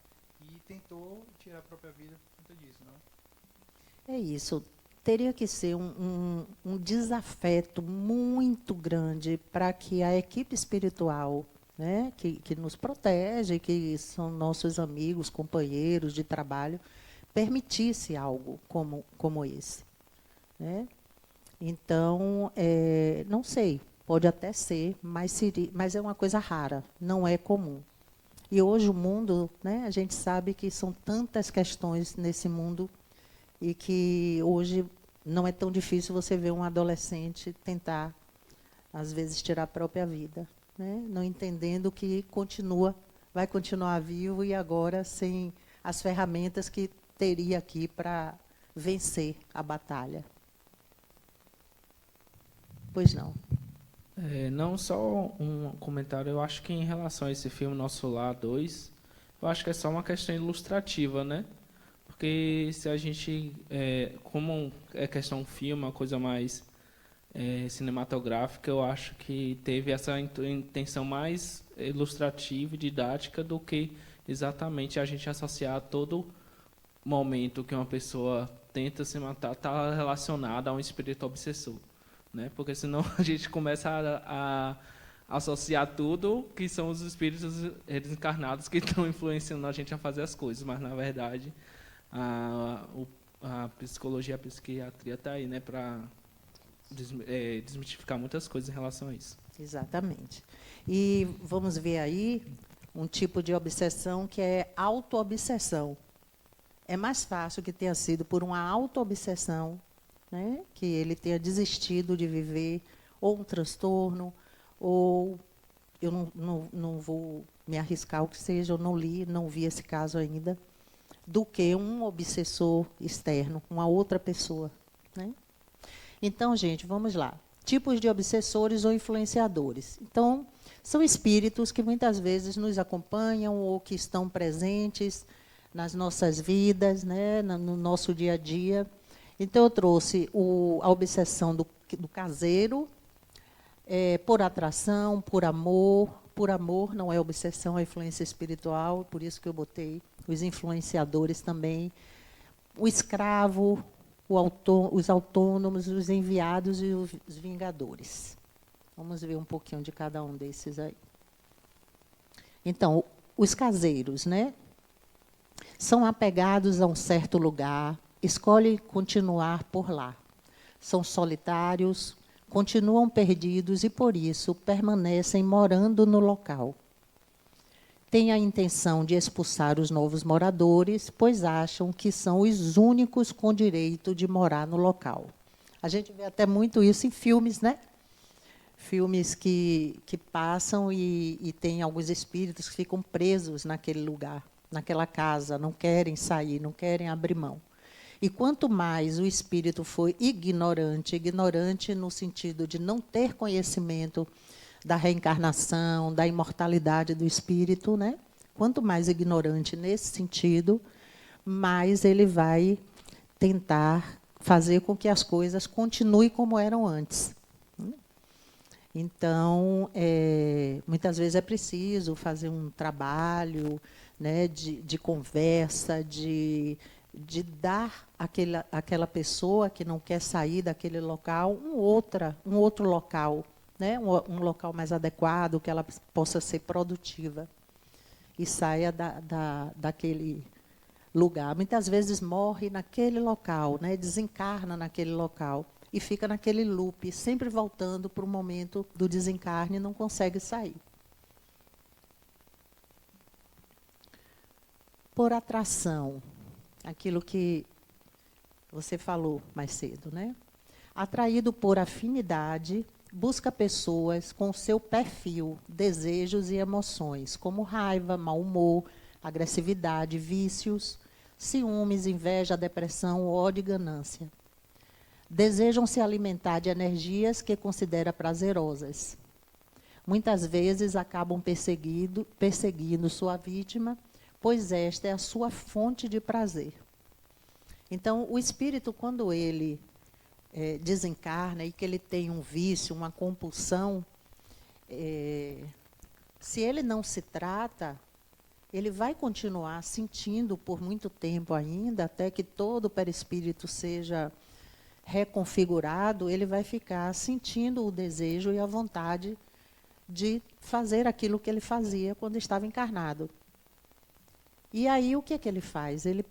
Speaker 6: e tentou tirar a própria vida por conta disso, não?
Speaker 1: É isso. Teria que ser um desafeto muito grande para que a equipe espiritual, né, que nos protege, que são nossos amigos, companheiros de trabalho, permitisse algo como esse, né? Então, não sei, pode até ser, mas é uma coisa rara, não é comum. E hoje o mundo, né, a gente sabe que são tantas questões nesse mundo e que hoje não é tão difícil você ver um adolescente tentar, às vezes, tirar a própria vida, né? Não entendendo que vai continuar vivo e agora sem as ferramentas que teria aqui para vencer a batalha. Pois não.
Speaker 9: Não só um comentário, eu acho que em relação a esse filme Nosso Lar 2, eu acho que é só uma questão ilustrativa, né? Porque se a gente, como é questão filme, uma coisa mais cinematográfica, eu acho que teve essa intenção mais ilustrativa e didática do que exatamente a gente associar todo momento que uma pessoa tenta se matar está relacionado a um espírito obsessor, né? Porque senão a gente começa a associar tudo que são os espíritos desencarnados que estão influenciando a gente a fazer as coisas, mas na verdade a psicologia, a psiquiatria está aí, né, para desmistificar muitas coisas em relação a isso.
Speaker 1: Exatamente. E vamos ver aí um tipo de obsessão que é auto-obsessão. É mais fácil que tenha sido por uma auto-obsessão, né, que ele tenha desistido de viver, ou um transtorno, ou eu não vou me arriscar o que seja, eu não li, não vi esse caso ainda, do que um obsessor externo, uma outra pessoa, né? Então, gente, vamos lá. Tipos de obsessores ou influenciadores. Então, são espíritos que muitas vezes nos acompanham ou que estão presentes nas nossas vidas, né, no nosso dia a dia. Então, eu trouxe a obsessão do caseiro, por atração, por amor. Por amor não é obsessão, é influência espiritual, por isso que eu botei os influenciadores também. O escravo, os autônomos, os enviados e os vingadores. Vamos ver um pouquinho de cada um desses aí. Então, os caseiros, né? São apegados a um certo lugar, escolhem continuar por lá. São solitários, continuam perdidos e, por isso, permanecem morando no local. Têm a intenção de expulsar os novos moradores, pois acham que são os únicos com direito de morar no local. A gente vê até muito isso em filmes, né? Filmes que passam e tem alguns espíritos que ficam presos naquele lugar, naquela casa, não querem sair, não querem abrir mão. E quanto mais o espírito for ignorante no sentido de não ter conhecimento da reencarnação, da imortalidade do espírito, né? Quanto mais ignorante nesse sentido, mais ele vai tentar fazer com que as coisas continuem como eram antes. Então, muitas vezes é preciso fazer um trabalho, né, de conversa, de dar àquela pessoa que não quer sair daquele local um outro local, né, um local mais adequado, que ela possa ser produtiva e saia daquele lugar. Muitas vezes morre naquele local, né, desencarna naquele local e fica naquele loop, sempre voltando para o momento do desencarne e não consegue sair. Por atração, aquilo que você falou mais cedo, né? Atraído por afinidade, busca pessoas com seu perfil, desejos e emoções, como raiva, mau humor, agressividade, vícios, ciúmes, inveja, depressão, ódio e ganância. Desejam se alimentar de energias que considera prazerosas. Muitas vezes acabam perseguindo sua vítima, pois esta é a sua fonte de prazer. Então, o espírito, quando ele desencarna e que ele tem um vício, uma compulsão, se ele não se trata, ele vai continuar sentindo por muito tempo ainda, até que todo o perispírito seja reconfigurado, ele vai ficar sentindo o desejo e a vontade de fazer aquilo que ele fazia quando estava encarnado. E aí o que é que ele faz? Ele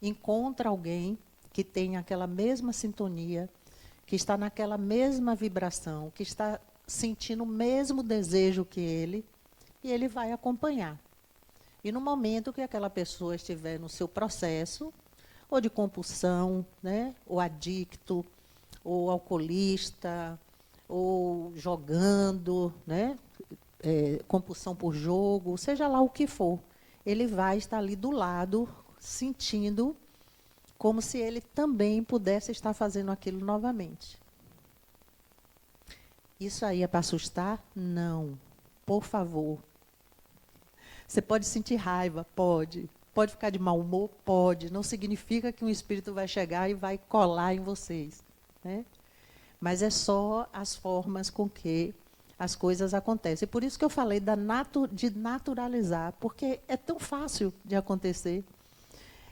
Speaker 1: encontra alguém que tem aquela mesma sintonia, que está naquela mesma vibração, que está sentindo o mesmo desejo que ele, e ele vai acompanhar. E no momento que aquela pessoa estiver no seu processo, ou de compulsão, né, ou adicto, ou alcoolista, ou jogando, né, compulsão por jogo, seja lá o que for, ele vai estar ali do lado, sentindo como se ele também pudesse estar fazendo aquilo novamente. Isso aí é para assustar? Não. Por favor. Você pode sentir raiva? Pode. Pode ficar de mau humor? Pode. Não significa que um espírito vai chegar e vai colar em vocês, né? Mas é só as formas com que as coisas acontecem. Por isso que eu falei de naturalizar, porque é tão fácil de acontecer.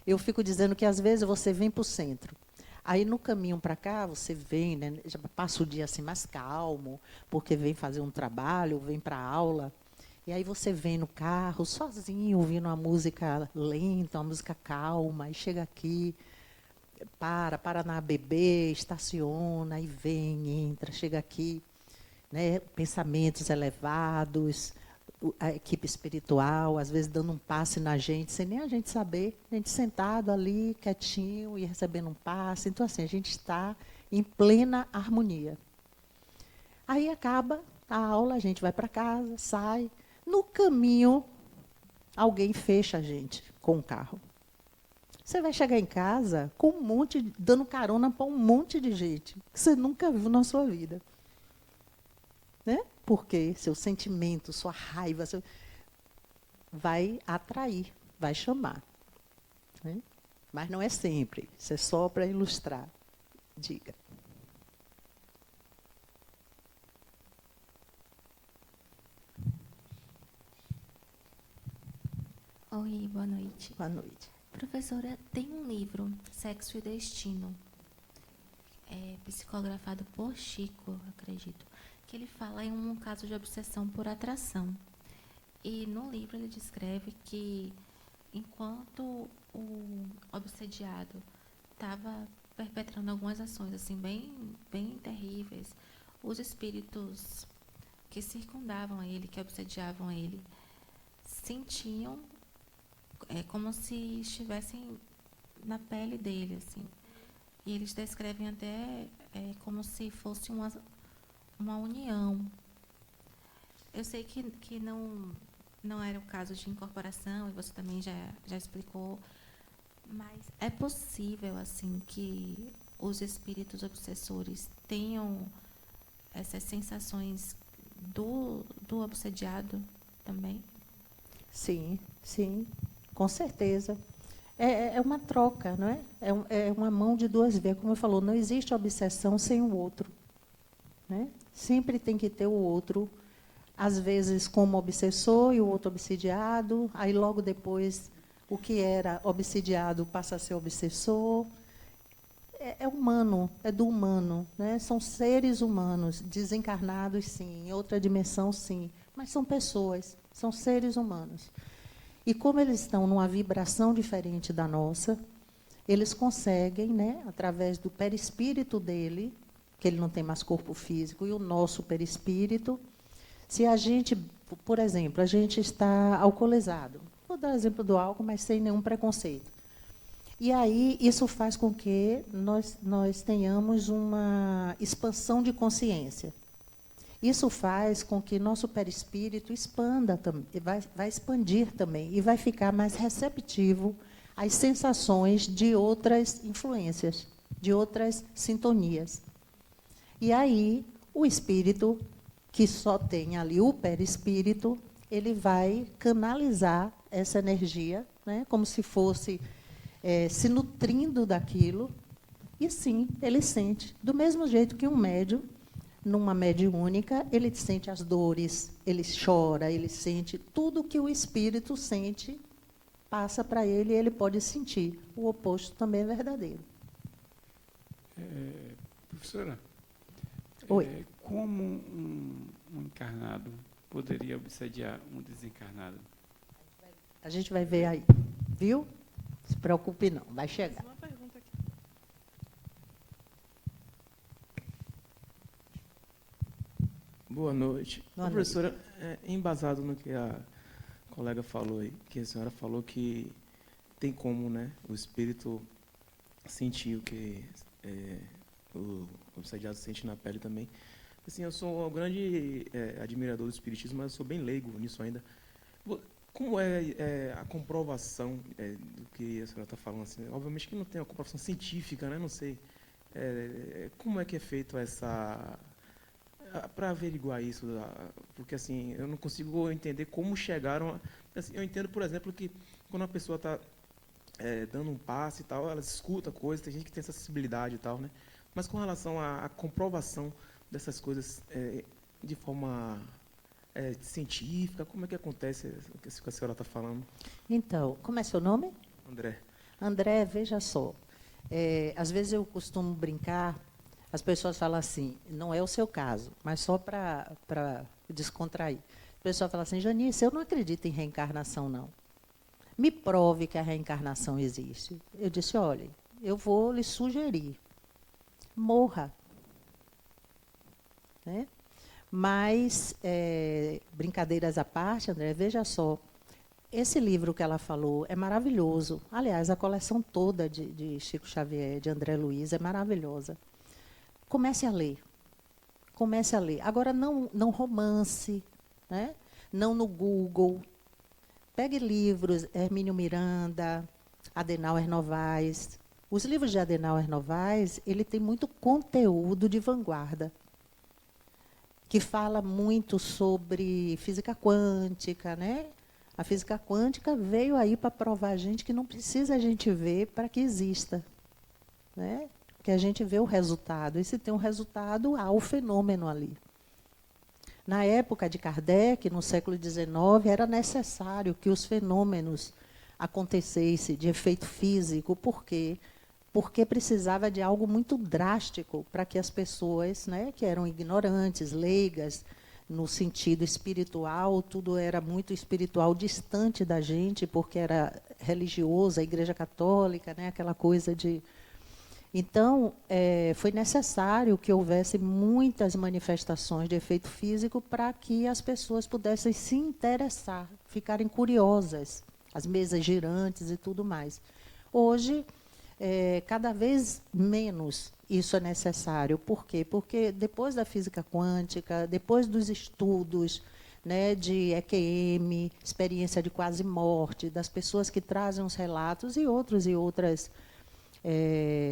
Speaker 1: Eu fico dizendo que, às vezes, você vem para o centro. Aí, no caminho para cá, você vem, né, já passa o dia assim mais calmo, porque vem fazer um trabalho, vem para a aula. E aí você vem no carro, sozinho, ouvindo uma música lenta, uma música calma, e chega aqui, para na ABB, estaciona, e vem, entra, chega aqui, né, pensamentos elevados, a equipe espiritual, às vezes dando um passe na gente, sem nem a gente saber, a gente sentado ali, quietinho, e recebendo um passe. Então, assim, a gente está em plena harmonia. Aí acaba a aula, a gente vai para casa, sai. No caminho, alguém fecha a gente com o carro. Você vai chegar em casa com um monte, dando carona para um monte de gente que você nunca viu na sua vida. Né? Porque seu sentimento, sua raiva, vai atrair, vai chamar. Né? Mas não é sempre, isso é só para ilustrar. Diga.
Speaker 10: Oi, boa noite.
Speaker 1: Boa noite.
Speaker 10: Professora, tem um livro, Sexo e Destino, psicografado por Chico, acredito, que ele fala em um caso de obsessão por atração. E no livro ele descreve que, enquanto o obsediado estava perpetrando algumas ações assim bem terríveis, os espíritos que circundavam ele, que obsediavam ele, sentiam como se estivessem na pele dele, assim. E eles descrevem até como se fosse uma união. Eu sei que não era o caso de incorporação, e você também já explicou, mas é possível, assim, que os espíritos obsessores tenham essas sensações do obsediado também?
Speaker 1: Sim, sim, com certeza. É uma troca, não é? É uma mão de duas vias. Como eu falou, não existe obsessão sem o outro. Né? Sempre tem que ter o outro, às vezes como obsessor e o outro obsidiado, aí logo depois o que era obsidiado passa a ser obsessor. É humano, é do humano. Né? São seres humanos, desencarnados, sim, em outra dimensão, sim, mas são pessoas, são seres humanos. E como eles estão numa vibração diferente da nossa, eles conseguem, né, através do perispírito dele, que ele não tem mais corpo físico, e o nosso perispírito, se a gente, por exemplo, a gente está alcoolizado, vou dar o exemplo do álcool, mas sem nenhum preconceito. E aí isso faz com que nós tenhamos uma expansão de consciência. Isso faz com que nosso perispírito expanda, vai expandir também, e vai ficar mais receptivo às sensações de outras influências, de outras sintonias. E aí, o espírito, que só tem ali o perispírito, ele vai canalizar essa energia, né, como se fosse se nutrindo daquilo, e sim, ele sente. Do mesmo jeito que um médium, numa mediúnica, ele sente as dores, ele chora, ele sente tudo que o espírito sente, passa para ele e ele pode sentir. O oposto também é verdadeiro.
Speaker 2: Professora,
Speaker 1: Oi.
Speaker 2: Como um encarnado poderia obsediar um desencarnado?
Speaker 1: A gente vai ver aí, viu? Se preocupe não, vai chegar.
Speaker 11: Uma pergunta aqui.
Speaker 12: Boa noite.
Speaker 1: Boa
Speaker 12: Professora, embasado no que a colega falou aí, que a senhora falou que tem como, né, o espírito sentir o que o obsediado sente na pele também. Assim, eu sou um grande admirador do espiritismo, mas eu sou bem leigo nisso ainda. como é a comprovação do que a senhora está falando? Assim, obviamente que não tem uma comprovação científica, né? Não sei. Como é que é feito para averiguar isso? Porque assim, eu não consigo entender como chegaram. Assim, eu entendo, por exemplo, que quando a pessoa está dando um passe e tal, ela escuta coisas, tem gente que tem essa sensibilidade e tal, né? Mas com relação à comprovação dessas coisas de forma científica, como é que acontece isso que a senhora está falando?
Speaker 1: Então, como é seu nome?
Speaker 12: André.
Speaker 1: André, veja só. Às vezes eu costumo brincar, as pessoas falam assim, não é o seu caso, mas só para descontrair. A pessoa fala assim, Janice, eu não acredito em reencarnação, não. Me prove que a reencarnação existe. Eu disse, olha, eu vou lhe sugerir. Morra. Né? Mas, brincadeiras à parte, André, veja só, esse livro que ela falou é maravilhoso. Aliás, a coleção toda de Chico Xavier, de André Luiz, é maravilhosa. Comece a ler. Comece a ler. Agora, não romance, né? Não no Google. Pegue livros, Hermínio Miranda, Adenauer Novaes. Os livros de Adenauer Novaes, ele tem muito conteúdo de vanguarda, que fala muito sobre física quântica, né? A física quântica veio aí para provar a gente que não precisa a gente ver para que exista, né? Que a gente vê o resultado. E se tem um resultado, há o fenômeno ali. Na época de Kardec, no século XIX, era necessário que os fenômenos acontecessem de efeito físico. Por quê? Porque precisava de algo muito drástico para que as pessoas, né, que eram ignorantes, leigas, no sentido espiritual, tudo era muito espiritual, distante da gente, porque era religioso, a Igreja Católica, né, aquela coisa de... Então, foi necessário que houvesse muitas manifestações de efeito físico para que as pessoas pudessem se interessar, ficarem curiosas, as mesas girantes e tudo mais. Hoje, cada vez menos isso é necessário. Por quê? Porque depois da física quântica, depois dos estudos, né, de EQM, experiência de quase morte, das pessoas que trazem os relatos e outras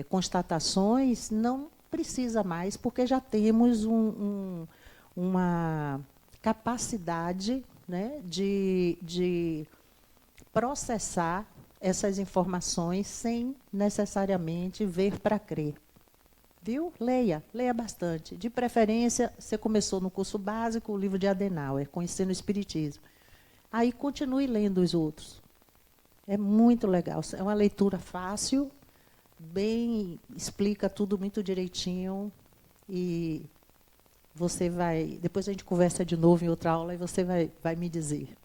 Speaker 1: constatações, não precisa mais, porque já temos uma capacidade, né, de processar essas informações sem necessariamente ver para crer. Viu? Leia bastante. De preferência, você começou no curso básico, o livro de Adenauer, Conhecendo o Espiritismo. Aí continue lendo os outros. É muito legal. É uma leitura fácil, explica tudo muito direitinho e você vai... Depois a gente conversa de novo em outra aula e você vai me dizer.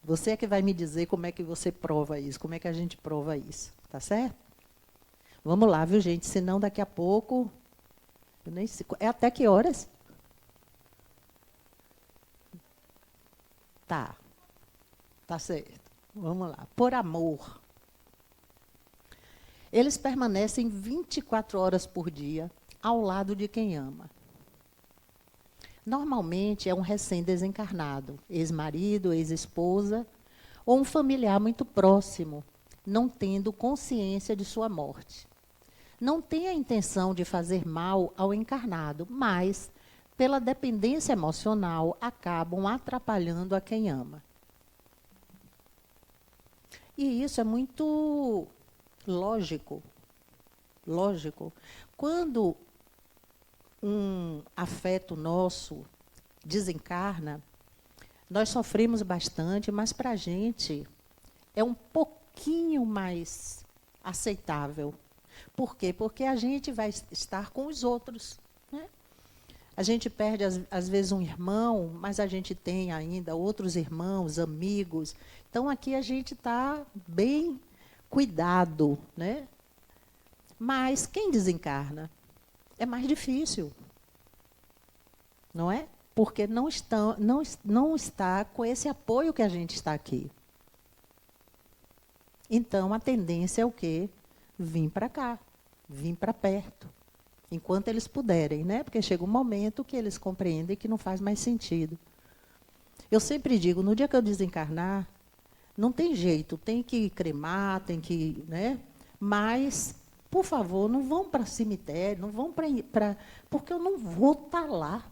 Speaker 1: Você é que vai me dizer como é que você prova isso, como é que a gente prova isso. Tá certo? Vamos lá, viu, gente? Senão, daqui a pouco... Eu nem sei, é até que horas? Tá. Tá certo. Vamos lá. Por amor. Eles permanecem 24 horas por dia ao lado de quem ama. Normalmente é um recém-desencarnado, ex-marido, ex-esposa, ou um familiar muito próximo, não tendo consciência de sua morte. Não tem a intenção de fazer mal ao encarnado, mas, pela dependência emocional, acabam atrapalhando a quem ama. E isso é muito lógico. Lógico. Quando um afeto nosso desencarna, nós sofremos bastante, mas para a gente é um pouquinho mais aceitável. Por quê? Porque a gente vai estar com os outros, né? A gente perde, às vezes, um irmão, mas a gente tem ainda outros irmãos, amigos. Então, aqui a gente está bem cuidado, né? Mas quem desencarna? É mais difícil, não é? Porque não está com esse apoio que a gente está aqui. Então, a tendência é o quê? Vir para cá, vir para perto, enquanto eles puderem, né? Porque chega um momento que eles compreendem que não faz mais sentido. Eu sempre digo, no dia que eu desencarnar, Não tem jeito, tem que cremar, tem que, né? Mas, por favor, não vão para cemitério, não vão para... Porque eu não vou estar lá.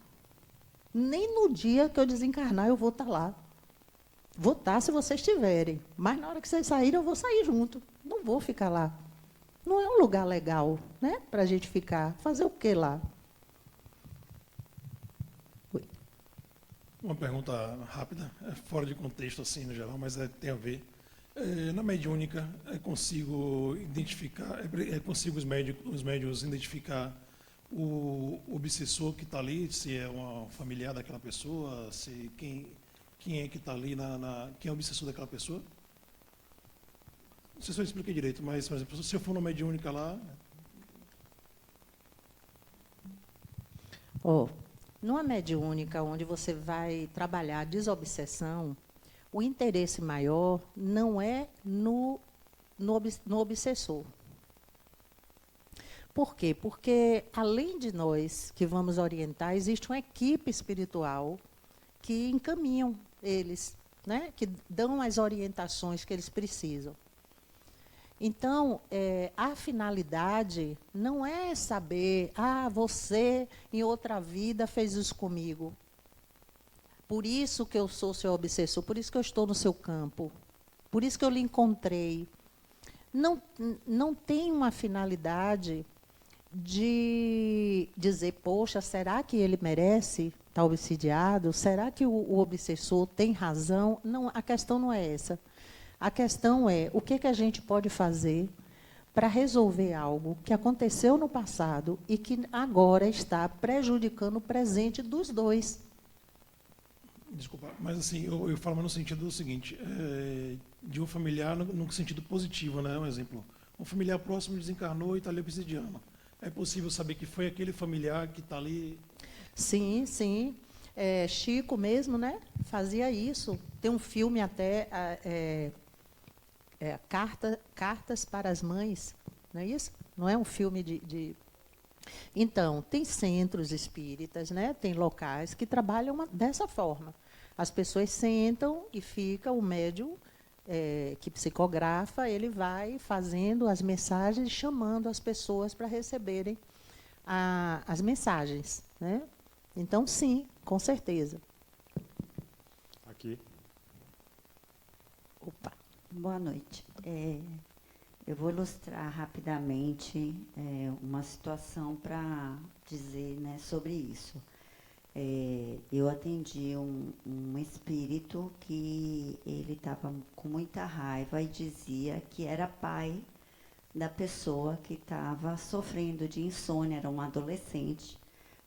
Speaker 1: Nem no dia que eu desencarnar eu vou estar lá. Vou estar se vocês estiverem. Mas na hora que vocês saírem, eu vou sair junto. Não vou ficar lá. Não é um lugar legal, né? Para a gente ficar. Fazer o quê lá? Oi.
Speaker 5: Uma pergunta rápida, fora de contexto, assim, no geral, mas tem a ver. Na mediúnica, consigo identificar, consigo os médios identificar o obsessor que está ali, se é um familiar daquela pessoa, se quem é que está ali, quem é o obsessor daquela pessoa? Não sei se eu expliquei direito, mas, por exemplo, se eu for na mediúnica lá...
Speaker 1: Numa mediúnica, onde você vai trabalhar a desobsessão, o interesse maior não é no obsessor. Por quê? Porque, além de nós que vamos orientar, existe uma equipe espiritual que encaminham eles, né? Que dão as orientações que eles precisam. Então, a finalidade não é saber, você em outra vida fez isso comigo. Por isso que eu sou seu obsessor, por isso que eu estou no seu campo, por isso que eu lhe encontrei. Não tem uma finalidade de dizer, poxa, será que ele merece estar obsidiado? Será que o obsessor tem razão? Não, a questão não é essa. A questão é o que a gente pode fazer para resolver algo que aconteceu no passado e que agora está prejudicando o presente dos dois.
Speaker 5: Desculpa, mas assim, eu falo no sentido do seguinte, de um familiar no sentido positivo, né? Um exemplo, um familiar próximo desencarnou e está ali obsidiando. É possível saber que foi aquele familiar que está ali? Sim, sim.
Speaker 1: Chico mesmo, né? Fazia isso. Tem um filme até, Cartas para as Mães, não é isso? Não é um filme de... Então, tem centros espíritas, né? Tem locais que trabalham dessa forma. As pessoas sentam e fica o médium que psicografa, ele vai fazendo as mensagens, chamando as pessoas para receberem as mensagens, né? Então, sim, com certeza.
Speaker 11: Aqui.
Speaker 1: Opa.
Speaker 13: Boa noite. Eu vou ilustrar rapidamente uma situação para dizer, né, sobre isso. Eu atendi um espírito que ele estava com muita raiva e dizia que era pai da pessoa que estava sofrendo de insônia, era uma adolescente.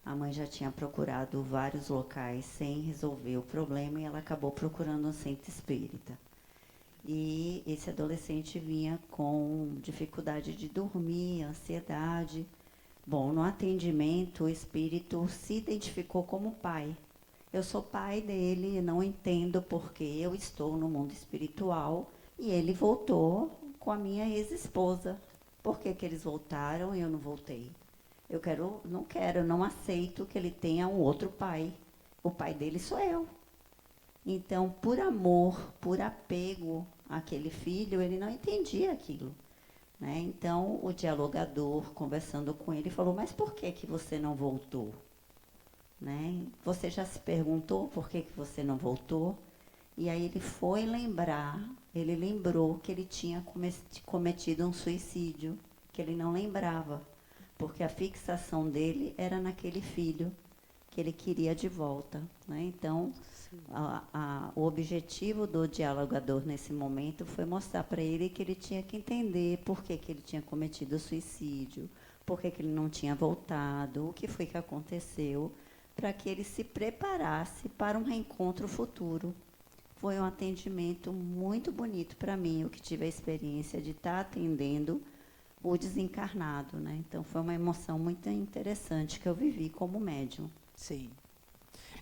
Speaker 13: A mãe já tinha procurado vários locais sem resolver o problema e ela acabou procurando um centro espírita. E esse adolescente vinha com dificuldade de dormir, ansiedade. Bom, no atendimento, o espírito se identificou como pai. Eu sou pai dele, não entendo porque eu estou no mundo espiritual e ele voltou com a minha ex-esposa. Por que eles voltaram e eu não voltei? Eu não aceito que ele tenha um outro pai. O pai dele sou eu. Então, por amor, por apego àquele filho, ele não entendia aquilo. Né? Então, o dialogador, conversando com ele, falou, mas por que você não voltou? Né? Você já se perguntou por que você não voltou? E aí ele foi lembrar, ele lembrou que ele tinha cometido um suicídio, que ele não lembrava, porque a fixação dele era naquele filho que ele queria de volta. Né? Então, o objetivo do dialogador nesse momento foi mostrar para ele que ele tinha que entender por que ele tinha cometido o suicídio, por que ele não tinha voltado, o que foi que aconteceu, para que ele se preparasse para um reencontro futuro. Foi um atendimento muito bonito para mim, eu que tive a experiência de estar atendendo o desencarnado. Né? Então, foi uma emoção muito interessante que eu vivi como médium.
Speaker 1: Sim.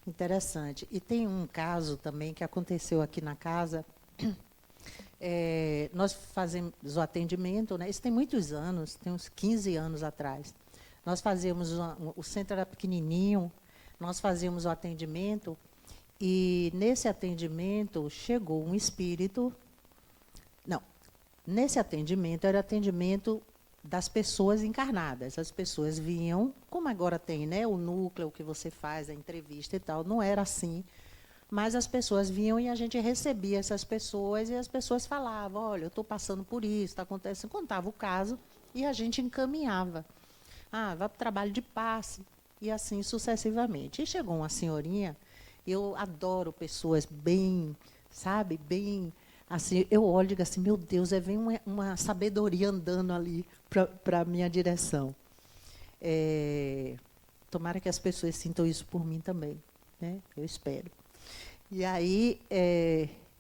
Speaker 1: Interessante. E tem um caso também que aconteceu aqui na casa. Nós fazemos o atendimento, né? Isso tem muitos anos, tem uns 15 anos atrás. Nós fazíamos, o centro era pequenininho, nós fazíamos o atendimento e, nesse atendimento, chegou um espírito Não. Nesse atendimento, era atendimento das pessoas encarnadas. As pessoas vinham, como agora tem, né, o núcleo que você faz, a entrevista e tal, não era assim. Mas as pessoas vinham e a gente recebia essas pessoas e as pessoas falavam, olha, eu estou passando por isso, está acontecendo, contava o caso e a gente encaminhava. Ah, vai para o trabalho de passe e assim sucessivamente. E chegou uma senhorinha, eu adoro pessoas bem, sabe, bem, assim, eu olho e digo assim, meu Deus, vem uma sabedoria andando ali para a minha direção. Tomara que as pessoas sintam isso por mim também, né? Eu espero. E aí,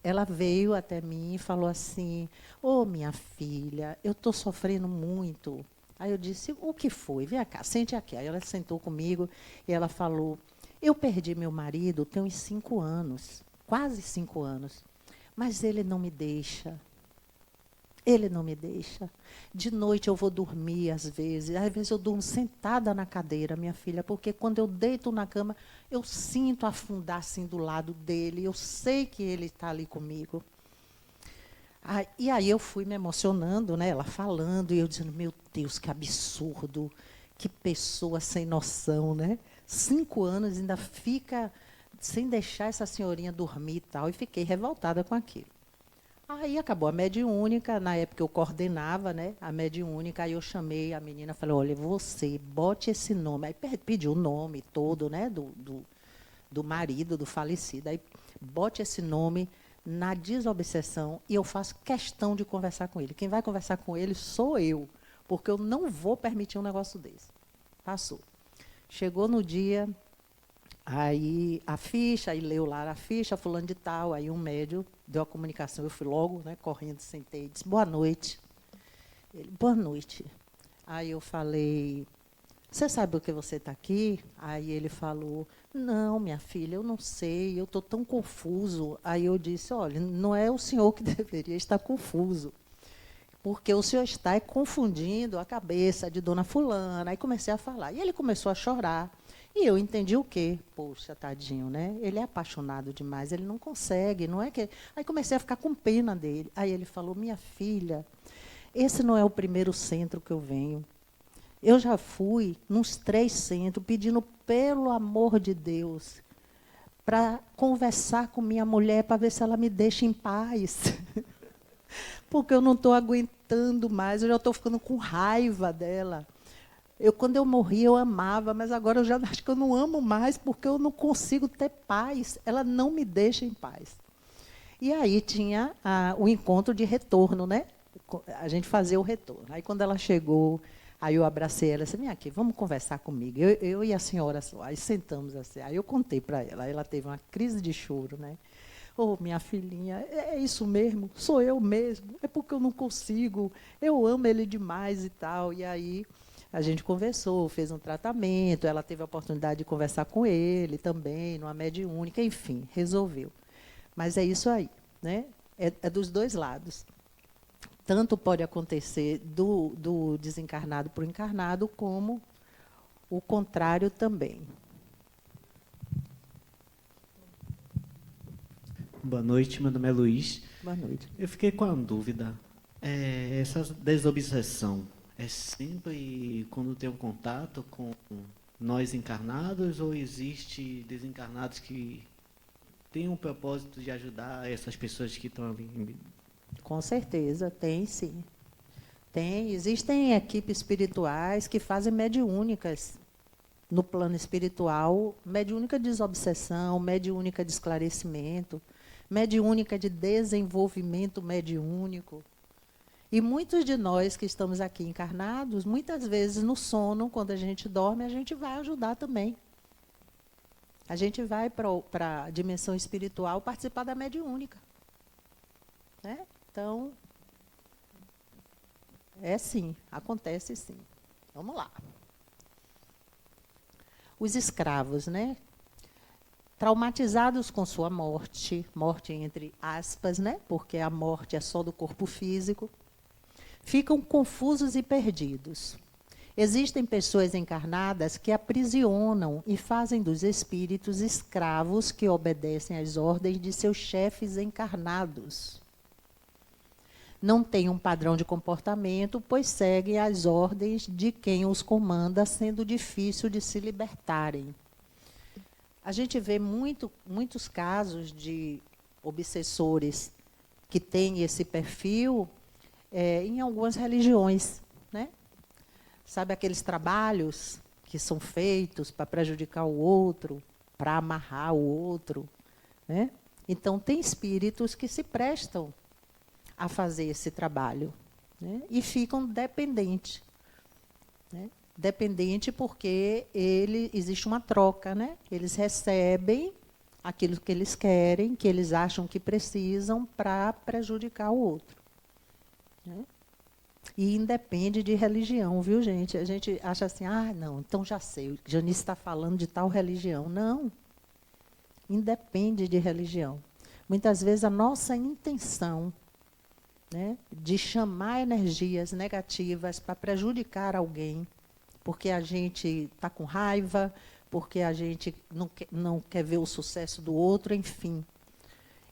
Speaker 1: ela veio até mim e falou assim, ô, minha filha, eu estou sofrendo muito. Aí eu disse, o que foi? Vem cá, sente aqui. Aí ela sentou comigo e ela falou, eu perdi meu marido tem uns 5 anos, quase 5 anos, mas ele não me deixa. Ele não me deixa. De noite eu vou dormir, às vezes eu durmo sentada na cadeira, minha filha, porque quando eu deito na cama, eu sinto afundar assim do lado dele, eu sei que ele está ali comigo. E aí eu fui me emocionando, né, ela falando, e eu dizendo, meu Deus, que absurdo, que pessoa sem noção, né? 5 anos ainda fica sem deixar essa senhorinha dormir e tal, e fiquei revoltada com aquilo. Aí acabou a mediúnica, na época eu coordenava, né, a mediúnica, aí eu chamei a menina, falei, olha, você, bote esse nome, aí pediu o nome todo, né, do marido, do falecido, aí bote esse nome na desobsessão e eu faço questão de conversar com ele. Quem vai conversar com ele sou eu, porque eu não vou permitir um negócio desse. Passou. Chegou no dia, aí a ficha, aí leu lá a ficha, fulano de tal, aí um médium deu a comunicação, eu fui logo, né, correndo, sentei, disse, boa noite. Ele, boa noite. Aí eu falei, você sabe por que você está aqui? Aí ele falou, não, minha filha, eu não sei, eu estou tão confuso. Aí eu disse, olha, não é o senhor que deveria estar confuso, porque o senhor está confundindo a cabeça de dona fulana. Aí comecei a falar, e ele começou a chorar. E eu entendi o quê? Poxa, tadinho, né? Ele é apaixonado demais, ele não consegue, não é que... Aí comecei a ficar com pena dele. Aí ele falou, minha filha, esse não é o primeiro centro que eu venho. Eu já fui nos 3 centros pedindo, pelo amor de Deus, para conversar com minha mulher, para ver se ela me deixa em paz. Porque eu não estou aguentando mais, eu já estou ficando com raiva dela. Quando eu morri, eu amava, mas agora eu já acho que eu não amo mais, porque eu não consigo ter paz. Ela não me deixa em paz. E aí tinha o encontro de retorno, né? A gente fazia o retorno. Aí, quando ela chegou, aí eu abracei ela e disse, vem aqui, vamos conversar comigo. Eu e a senhora só. Aí sentamos assim. Aí eu contei para ela. Aí ela teve uma crise de choro, né? Oh, minha filhinha, é isso mesmo? Sou eu mesmo? É porque eu não consigo. Eu amo ele demais e tal. E aí... a gente conversou, fez um tratamento, ela teve a oportunidade de conversar com ele também, numa mediúnica, enfim, resolveu. Mas é isso aí, né? É dos dois lados. Tanto pode acontecer do desencarnado para o encarnado, como o contrário também.
Speaker 14: Boa noite, meu nome é Luiz.
Speaker 1: Boa noite.
Speaker 14: Eu fiquei com uma dúvida. Essa desobsessão é sempre quando tem um contato com nós encarnados, ou existe desencarnados que têm um propósito de ajudar essas pessoas que estão ali?
Speaker 1: Com certeza, tem sim. Tem. Existem equipes espirituais que fazem mediúnicas no plano espiritual, mediúnica de desobsessão, mediúnica de esclarecimento, mediúnica de desenvolvimento mediúnico. E muitos de nós que estamos aqui encarnados, muitas vezes no sono, quando a gente dorme, a gente vai ajudar também. A gente vai para a dimensão espiritual participar da mediúnica. Né? Então, sim, acontece sim. Vamos lá. Os escravos, né? Traumatizados com sua morte entre aspas, né? Porque a morte é só do corpo físico, ficam confusos e perdidos. Existem pessoas encarnadas que aprisionam e fazem dos espíritos escravos que obedecem às ordens de seus chefes encarnados. não têm um padrão de comportamento, pois seguem as ordens de quem os comanda, sendo difícil de se libertarem. A gente vê muitos casos de obsessores que têm esse perfil em algumas religiões, né? Sabe aqueles trabalhos que são feitos para prejudicar o outro, para amarrar o outro, né? Então, tem espíritos que se prestam a fazer esse trabalho, né? E ficam dependentes, né? Dependente porque existe uma troca, né? Eles recebem aquilo que eles querem, que eles acham que precisam para prejudicar o outro, né? E independe de religião, viu, gente? A gente acha assim, não, então já sei, Janice está falando de tal religião. Não, independe de religião. Muitas vezes a nossa intenção, né, de chamar energias negativas para prejudicar alguém, porque a gente está com raiva, porque a gente não quer ver o sucesso do outro, enfim.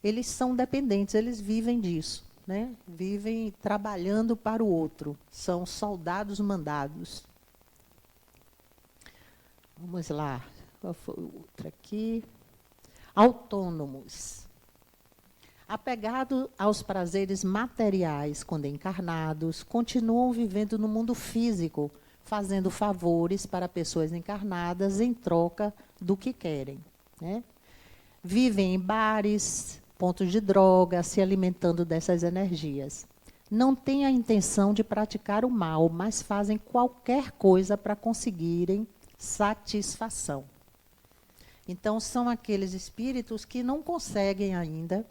Speaker 1: Eles são dependentes, eles vivem disso, né? Vivem trabalhando para o outro, são soldados mandados. Vamos lá, qual foi o outro aqui? Autônomos. Apegados aos prazeres materiais quando encarnados, continuam vivendo no mundo físico, fazendo favores para pessoas encarnadas em troca do que querem, né? Vivem em bares, pontos de droga, se alimentando dessas energias. Não têm a intenção de praticar o mal, mas fazem qualquer coisa para conseguirem satisfação. Então, são aqueles espíritos que não conseguem ainda,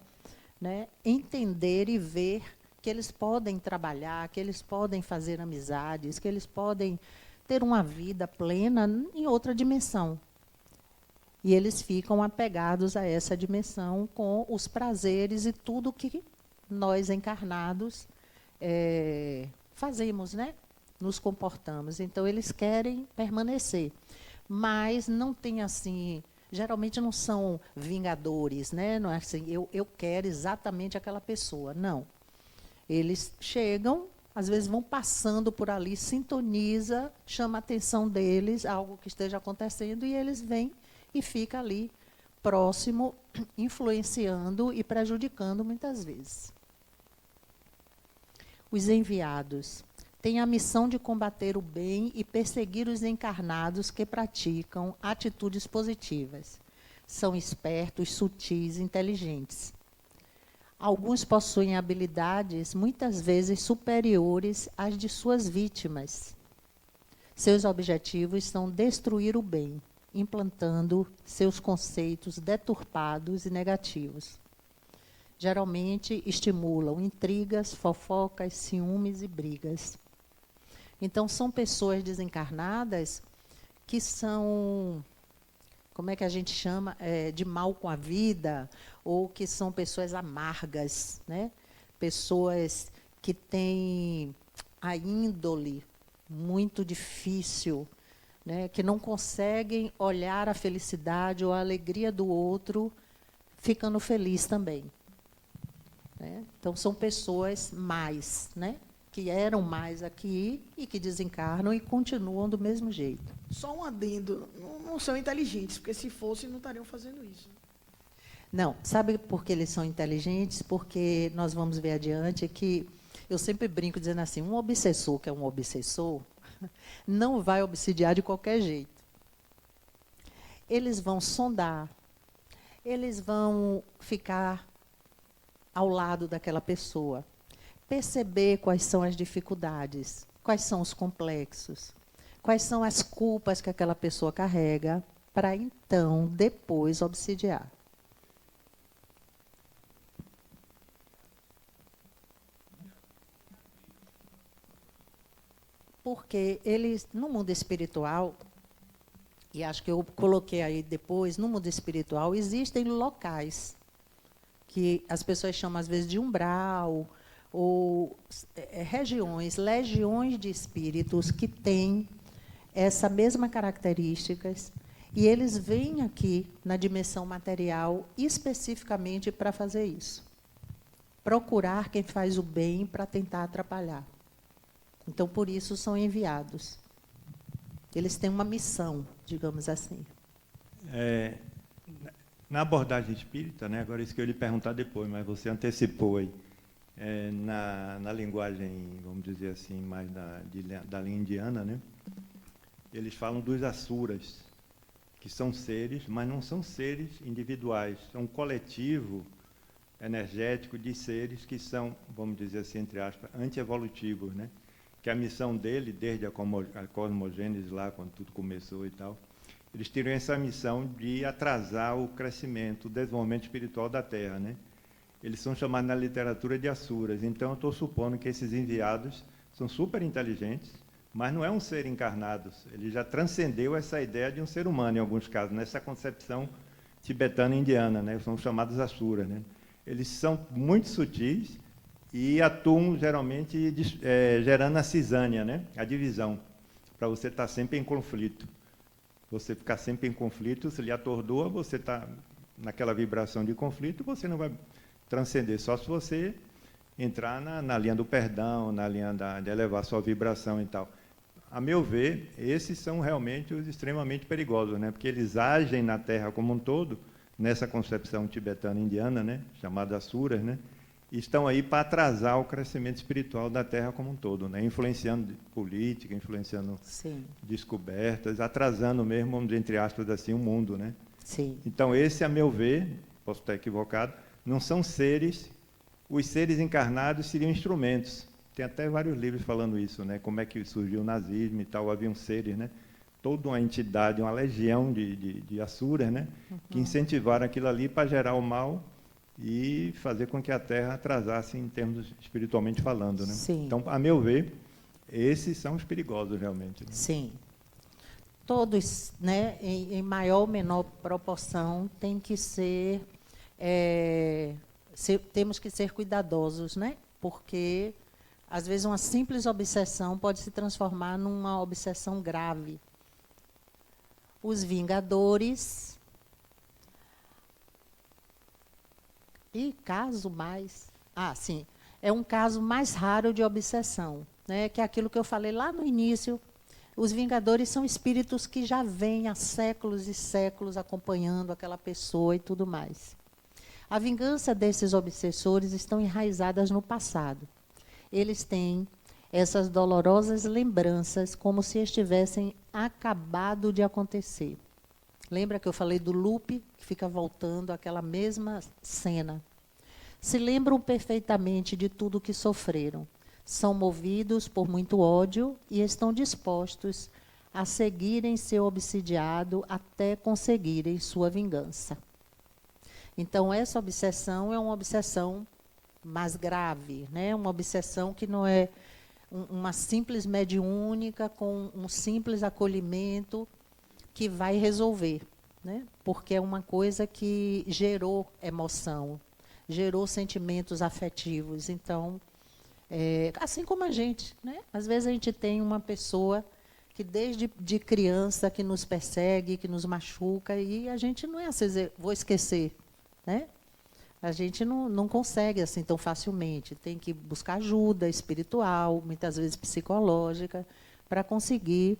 Speaker 1: né, entender e ver que eles podem trabalhar, que eles podem fazer amizades, que eles podem ter uma vida plena em outra dimensão. E eles ficam apegados a essa dimensão com os prazeres e tudo que nós encarnados fazemos, né? Nos comportamos. Então, eles querem permanecer. Mas não tem assim... Geralmente não são vingadores, né? Não é assim, eu quero exatamente aquela pessoa. Não. Eles chegam, às vezes vão passando por ali, sintoniza, chama a atenção deles, algo que esteja acontecendo, e eles vêm e ficam ali, próximo, influenciando e prejudicando muitas vezes. Os enviados têm a missão de combater o bem e perseguir os encarnados que praticam atitudes positivas. São espertos, sutis, inteligentes. Alguns possuem habilidades, muitas vezes, superiores às de suas vítimas. Seus objetivos são destruir o bem, implantando seus conceitos deturpados e negativos. Geralmente, estimulam intrigas, fofocas, ciúmes e brigas. Então, são pessoas desencarnadas que são, como é que a gente chama, de mal com a vida, ou que são pessoas amargas, né? Pessoas que têm a índole muito difícil, né? Que não conseguem olhar a felicidade ou a alegria do outro ficando feliz também, né? Então, são pessoas mais, né? Que eram mais aqui e que desencarnam e continuam do mesmo jeito.
Speaker 3: Só um adendo, não são inteligentes, porque se fossem não estariam fazendo isso.
Speaker 1: Não, sabe por que eles são inteligentes? Porque nós vamos ver adiante que eu sempre brinco dizendo assim, um obsessor que é um obsessor não vai obsidiar de qualquer jeito. Eles vão sondar, eles vão ficar ao lado daquela pessoa, perceber quais são as dificuldades, quais são os complexos, quais são as culpas que aquela pessoa carrega, para então, depois, obsidiar. Porque eles, no mundo espiritual, e acho que eu coloquei aí depois, no mundo espiritual, existem locais que as pessoas chamam, às vezes, de umbral, ou regiões, legiões de espíritos que têm essa mesma características, e eles vêm aqui na dimensão material especificamente para fazer isso. procurar quem faz o bem para tentar atrapalhar. Então, por isso, são enviados. Eles têm uma missão, digamos assim.
Speaker 4: Na abordagem espírita, né, agora isso que eu ia lhe perguntar depois, mas você antecipou aí, na linguagem, vamos dizer assim, mais da linha indiana, né, eles falam dos asuras, que são seres, mas não são seres individuais, são um coletivo energético de seres que são, vamos dizer assim, entre aspas, antievolutivos, né? Que a missão dele, desde a cosmogênese lá, quando tudo começou e tal, eles teriam essa missão de atrasar o crescimento, o desenvolvimento espiritual da Terra, né? Eles são chamados na literatura de asuras. Então, eu estou supondo que esses enviados são super inteligentes, mas não é um ser encarnado. Ele já transcendeu essa ideia de um ser humano, em alguns casos, nessa concepção tibetana e indiana, né? São chamados asuras, né? Eles são muito sutis e atuam, geralmente, gerando a cisânia, né? A divisão, para você estar sempre em conflito. Você ficar sempre em conflito, se lhe atordoa, você está naquela vibração de conflito, você não vai transcender, só se você entrar na linha do perdão, na linha de elevar sua vibração e tal. A meu ver, esses são realmente os extremamente perigosos, né? Porque eles agem na Terra como um todo, nessa concepção tibetana indiana, né? Chamada asuras, né? E estão aí para atrasar o crescimento espiritual da Terra como um todo, né? Influenciando política, influenciando
Speaker 1: Sim.
Speaker 4: descobertas, atrasando mesmo, vamos dizer, entre aspas, assim, o mundo, né?
Speaker 1: Sim.
Speaker 4: Então, esse, a meu ver, posso estar equivocado, não são seres, os seres encarnados seriam instrumentos. Tem até vários livros falando isso, né? Como é que surgiu o nazismo e tal, haviam seres, né? Toda uma entidade, uma legião de asuras, né? Que incentivaram aquilo ali para gerar o mal e fazer com que a Terra atrasasse em termos espiritualmente falando, né?
Speaker 1: Sim.
Speaker 4: Então, a meu ver, esses são os perigosos realmente, né?
Speaker 1: Sim. Todos, né, em maior ou menor proporção, tem que ser, temos que ser cuidadosos, né? Porque às vezes uma simples obsessão pode se transformar numa obsessão grave. Os vingadores. E caso mais... sim. É um caso mais raro de obsessão, né? Que é aquilo que eu falei lá no início. Os vingadores são espíritos que já vêm há séculos e séculos acompanhando aquela pessoa e tudo mais. A vingança desses obsessores estão enraizadas no passado. Eles têm essas dolorosas lembranças como se estivessem acabado de acontecer. Lembra que eu falei do loop, que fica voltando àquela mesma cena? Se lembram perfeitamente de tudo o que sofreram. São movidos por muito ódio e estão dispostos a seguirem seu obsidiado até conseguirem sua vingança. Então, essa obsessão é uma obsessão mais grave, né? Uma obsessão que não é uma simples mediúnica com um simples acolhimento que vai resolver, né? Porque é uma coisa que gerou emoção, gerou sentimentos afetivos. Então, assim como a gente, né? Às vezes a gente tem uma pessoa que desde de criança que nos persegue, que nos machuca, e a gente não é assim, vou esquecer, né? A gente não consegue assim tão facilmente. Tem que buscar ajuda espiritual, muitas vezes psicológica, para conseguir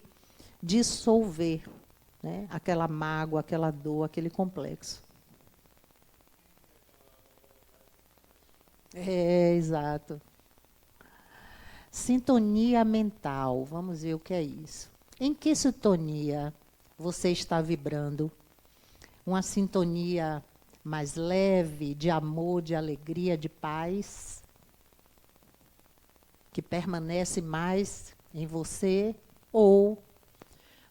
Speaker 1: dissolver, né, aquela mágoa, aquela dor, aquele complexo. Exato. Sintonia mental. Vamos ver o que é isso. Em que sintonia você está vibrando? Uma sintonia mais leve, de amor, de alegria, de paz, que permanece mais em você, ou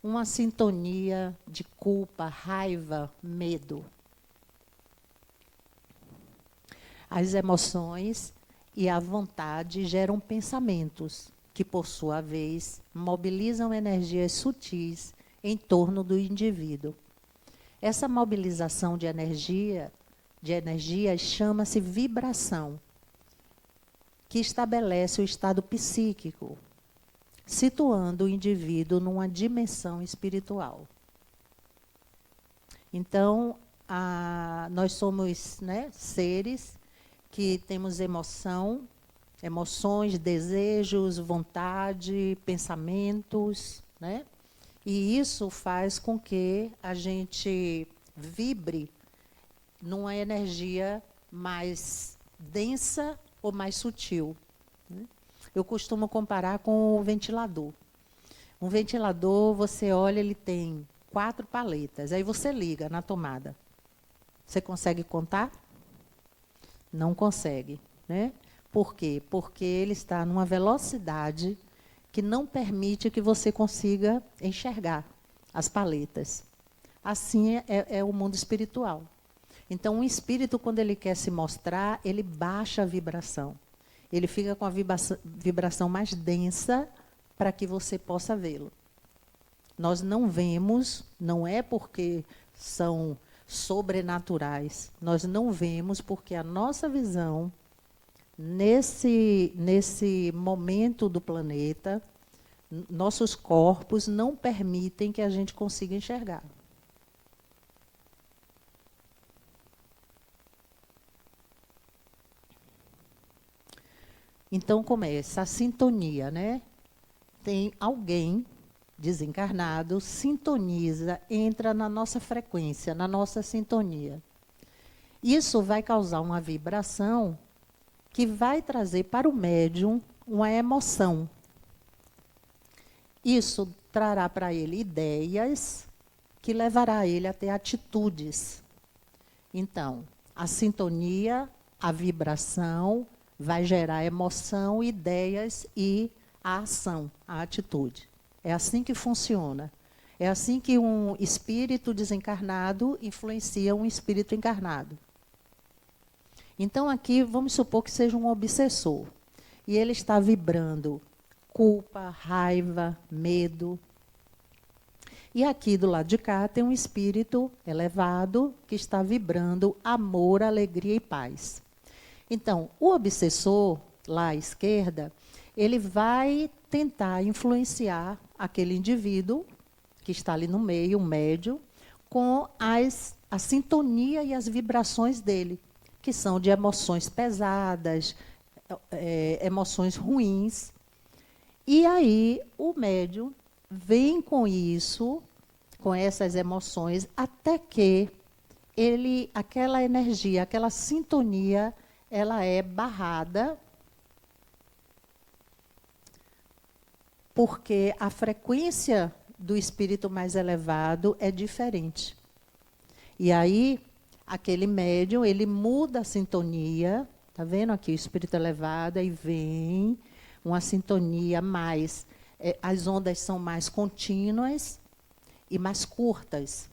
Speaker 1: uma sintonia de culpa, raiva, medo? As emoções e a vontade geram pensamentos, que, por sua vez, mobilizam energias sutis em torno do indivíduo. Essa mobilização de energia chama-se vibração, que estabelece o estado psíquico, situando o indivíduo numa dimensão espiritual. Então, nós somos, né, seres que temos emoções, desejos, vontade, pensamentos, né? E isso faz com que a gente vibre numa energia mais densa ou mais sutil, né? Eu costumo comparar com o ventilador. Um ventilador, você olha, ele tem 4 paletas. Aí você liga na tomada. Você consegue contar? Não consegue, né? Por quê? Porque ele está numa velocidade que não permite que você consiga enxergar as paletas. Assim é o mundo espiritual. Então, o espírito, quando ele quer se mostrar, ele baixa a vibração. Ele fica com a vibração mais densa para que você possa vê-lo. Nós não vemos, não é porque são sobrenaturais. Nós não vemos porque a nossa visão, nesse momento do planeta, nossos corpos não permitem que a gente consiga enxergar. Então começa a sintonia, né? Tem alguém desencarnado, sintoniza, entra na nossa frequência, na nossa sintonia. Isso vai causar uma vibração que vai trazer para o médium uma emoção. Isso trará para ele ideias que levará ele a ter atitudes. Então, a sintonia, a vibração, vai gerar emoção, ideias e a ação, a atitude. É assim que funciona. É assim que um espírito desencarnado influencia um espírito encarnado. Então, aqui, vamos supor que seja um obsessor. E ele está vibrando culpa, raiva, medo. E aqui, do lado de cá, tem um espírito elevado que está vibrando amor, alegria e paz. Então, o obsessor, lá à esquerda, ele vai tentar influenciar aquele indivíduo que está ali no meio, um médium, com a sintonia e as vibrações dele, que são de emoções pesadas, emoções ruins. E aí o médium vem com isso, com essas emoções, até que aquela energia, aquela sintonia, ela é barrada, porque a frequência do espírito mais elevado é diferente. E aí, aquele médium, ele muda a sintonia, tá vendo aqui o espírito elevado, aí vem uma sintonia mais, as ondas são mais contínuas e mais curtas.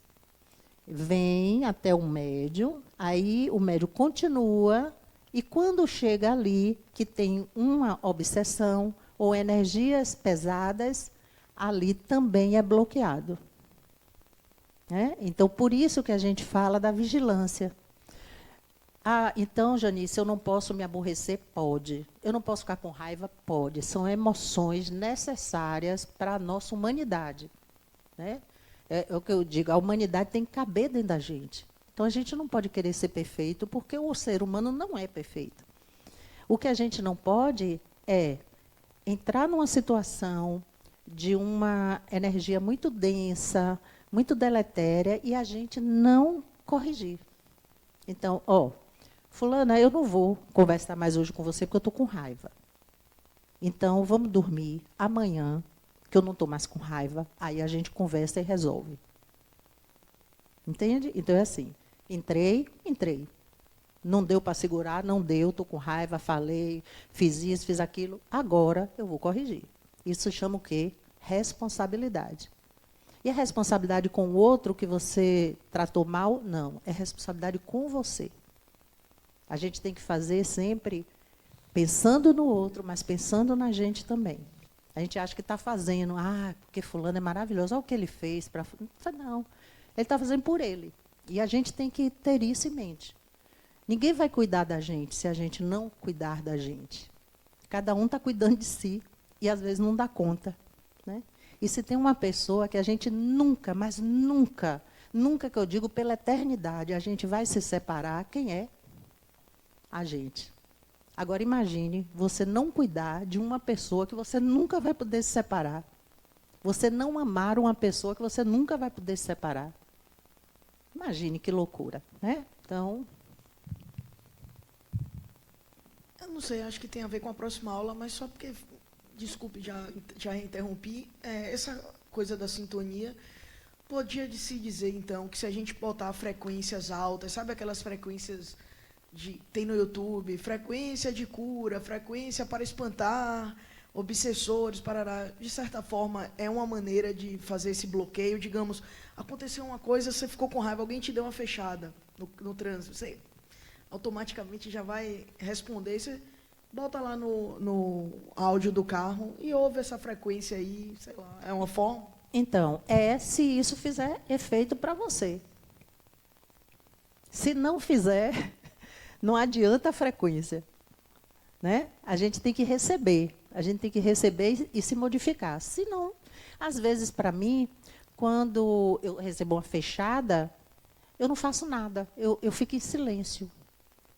Speaker 1: Vem até o médium, aí o médium continua, e quando chega ali, que tem uma obsessão ou energias pesadas, ali também é bloqueado. Então, por isso que a gente fala da vigilância. Ah, então, Janice, eu não posso me aborrecer? Pode. Eu não posso ficar com raiva? Pode. São emoções necessárias para a nossa humanidade. Né? É o que eu digo, a humanidade tem que caber dentro da gente. Então, a gente não pode querer ser perfeito, porque o ser humano não é perfeito. O que a gente não pode é entrar numa situação de uma energia muito densa, muito deletéria, e a gente não corrigir. Então, fulana, eu não vou conversar mais hoje com você, porque eu estou com raiva. Então, vamos dormir amanhã, que eu não estou mais com raiva, aí a gente conversa e resolve. Entende? Então, é assim. Entrei. Não deu para segurar, não deu, estou com raiva, falei, fiz isso, fiz aquilo. Agora eu vou corrigir. Isso chama o quê? Responsabilidade. E a responsabilidade com o outro que você tratou mal? Não. É responsabilidade com você. A gente tem que fazer sempre pensando no outro, mas pensando na gente também. A gente acha que está fazendo, porque fulano é maravilhoso, olha o que ele fez. Não, ele está fazendo por ele. E a gente tem que ter isso em mente. Ninguém vai cuidar da gente se a gente não cuidar da gente. Cada um está cuidando de si e, às vezes, não dá conta. Né? E se tem uma pessoa que a gente nunca, mas nunca, que eu digo pela eternidade, a gente vai se separar, quem é? A gente. Agora, imagine você não cuidar de uma pessoa que você nunca vai poder se separar. Você não amar uma pessoa que você nunca vai poder se separar. Imagine que loucura, né? Então,
Speaker 3: eu não sei, acho que tem a ver com a próxima aula, mas só porque, desculpe, já interrompi, essa coisa da sintonia, podia se dizer, então, que se a gente botar frequências altas, sabe aquelas frequências tem no YouTube, frequência de cura, frequência para espantar, obsessores, parará, de certa forma, é uma maneira de fazer esse bloqueio, digamos, aconteceu uma coisa, você ficou com raiva, alguém te deu uma fechada no trânsito, você automaticamente já vai responder, você bota lá no áudio do carro e ouve essa frequência aí, sei lá, é uma forma?
Speaker 1: Então, se isso fizer efeito para você. Se não fizer, não adianta a frequência. Né? A gente tem que receber e se modificar. Se não, às vezes, para mim, quando eu recebo uma fechada, eu não faço nada, eu fico em silêncio.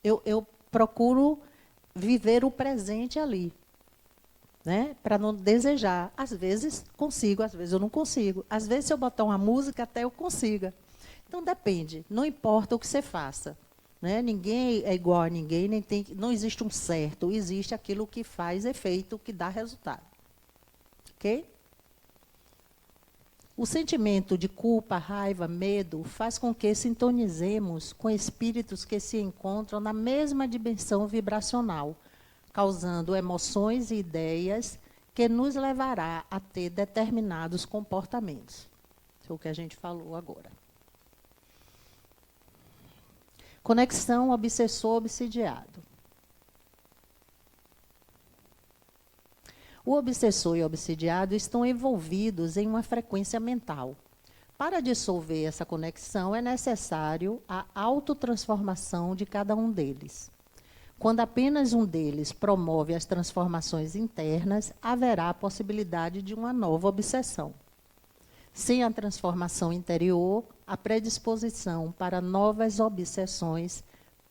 Speaker 1: Eu procuro viver o presente ali, né? Para não desejar. Às vezes consigo, às vezes eu não consigo. Às vezes, se eu botar uma música, até eu consiga. Então, depende. Não importa o que você faça. Né? Ninguém é igual a ninguém, não existe um certo. Existe aquilo que faz efeito, que dá resultado. Ok? O sentimento de culpa, raiva, medo faz com que sintonizemos com espíritos que se encontram na mesma dimensão vibracional, causando emoções e ideias que nos levará a ter determinados comportamentos. Isso é o que a gente falou agora. Conexão obsessor-obsidiado. O obsessor e o obsidiado estão envolvidos em uma frequência mental. Para dissolver essa conexão, é necessário a autotransformação de cada um deles. Quando apenas um deles promove as transformações internas, haverá a possibilidade de uma nova obsessão. Sem a transformação interior, a predisposição para novas obsessões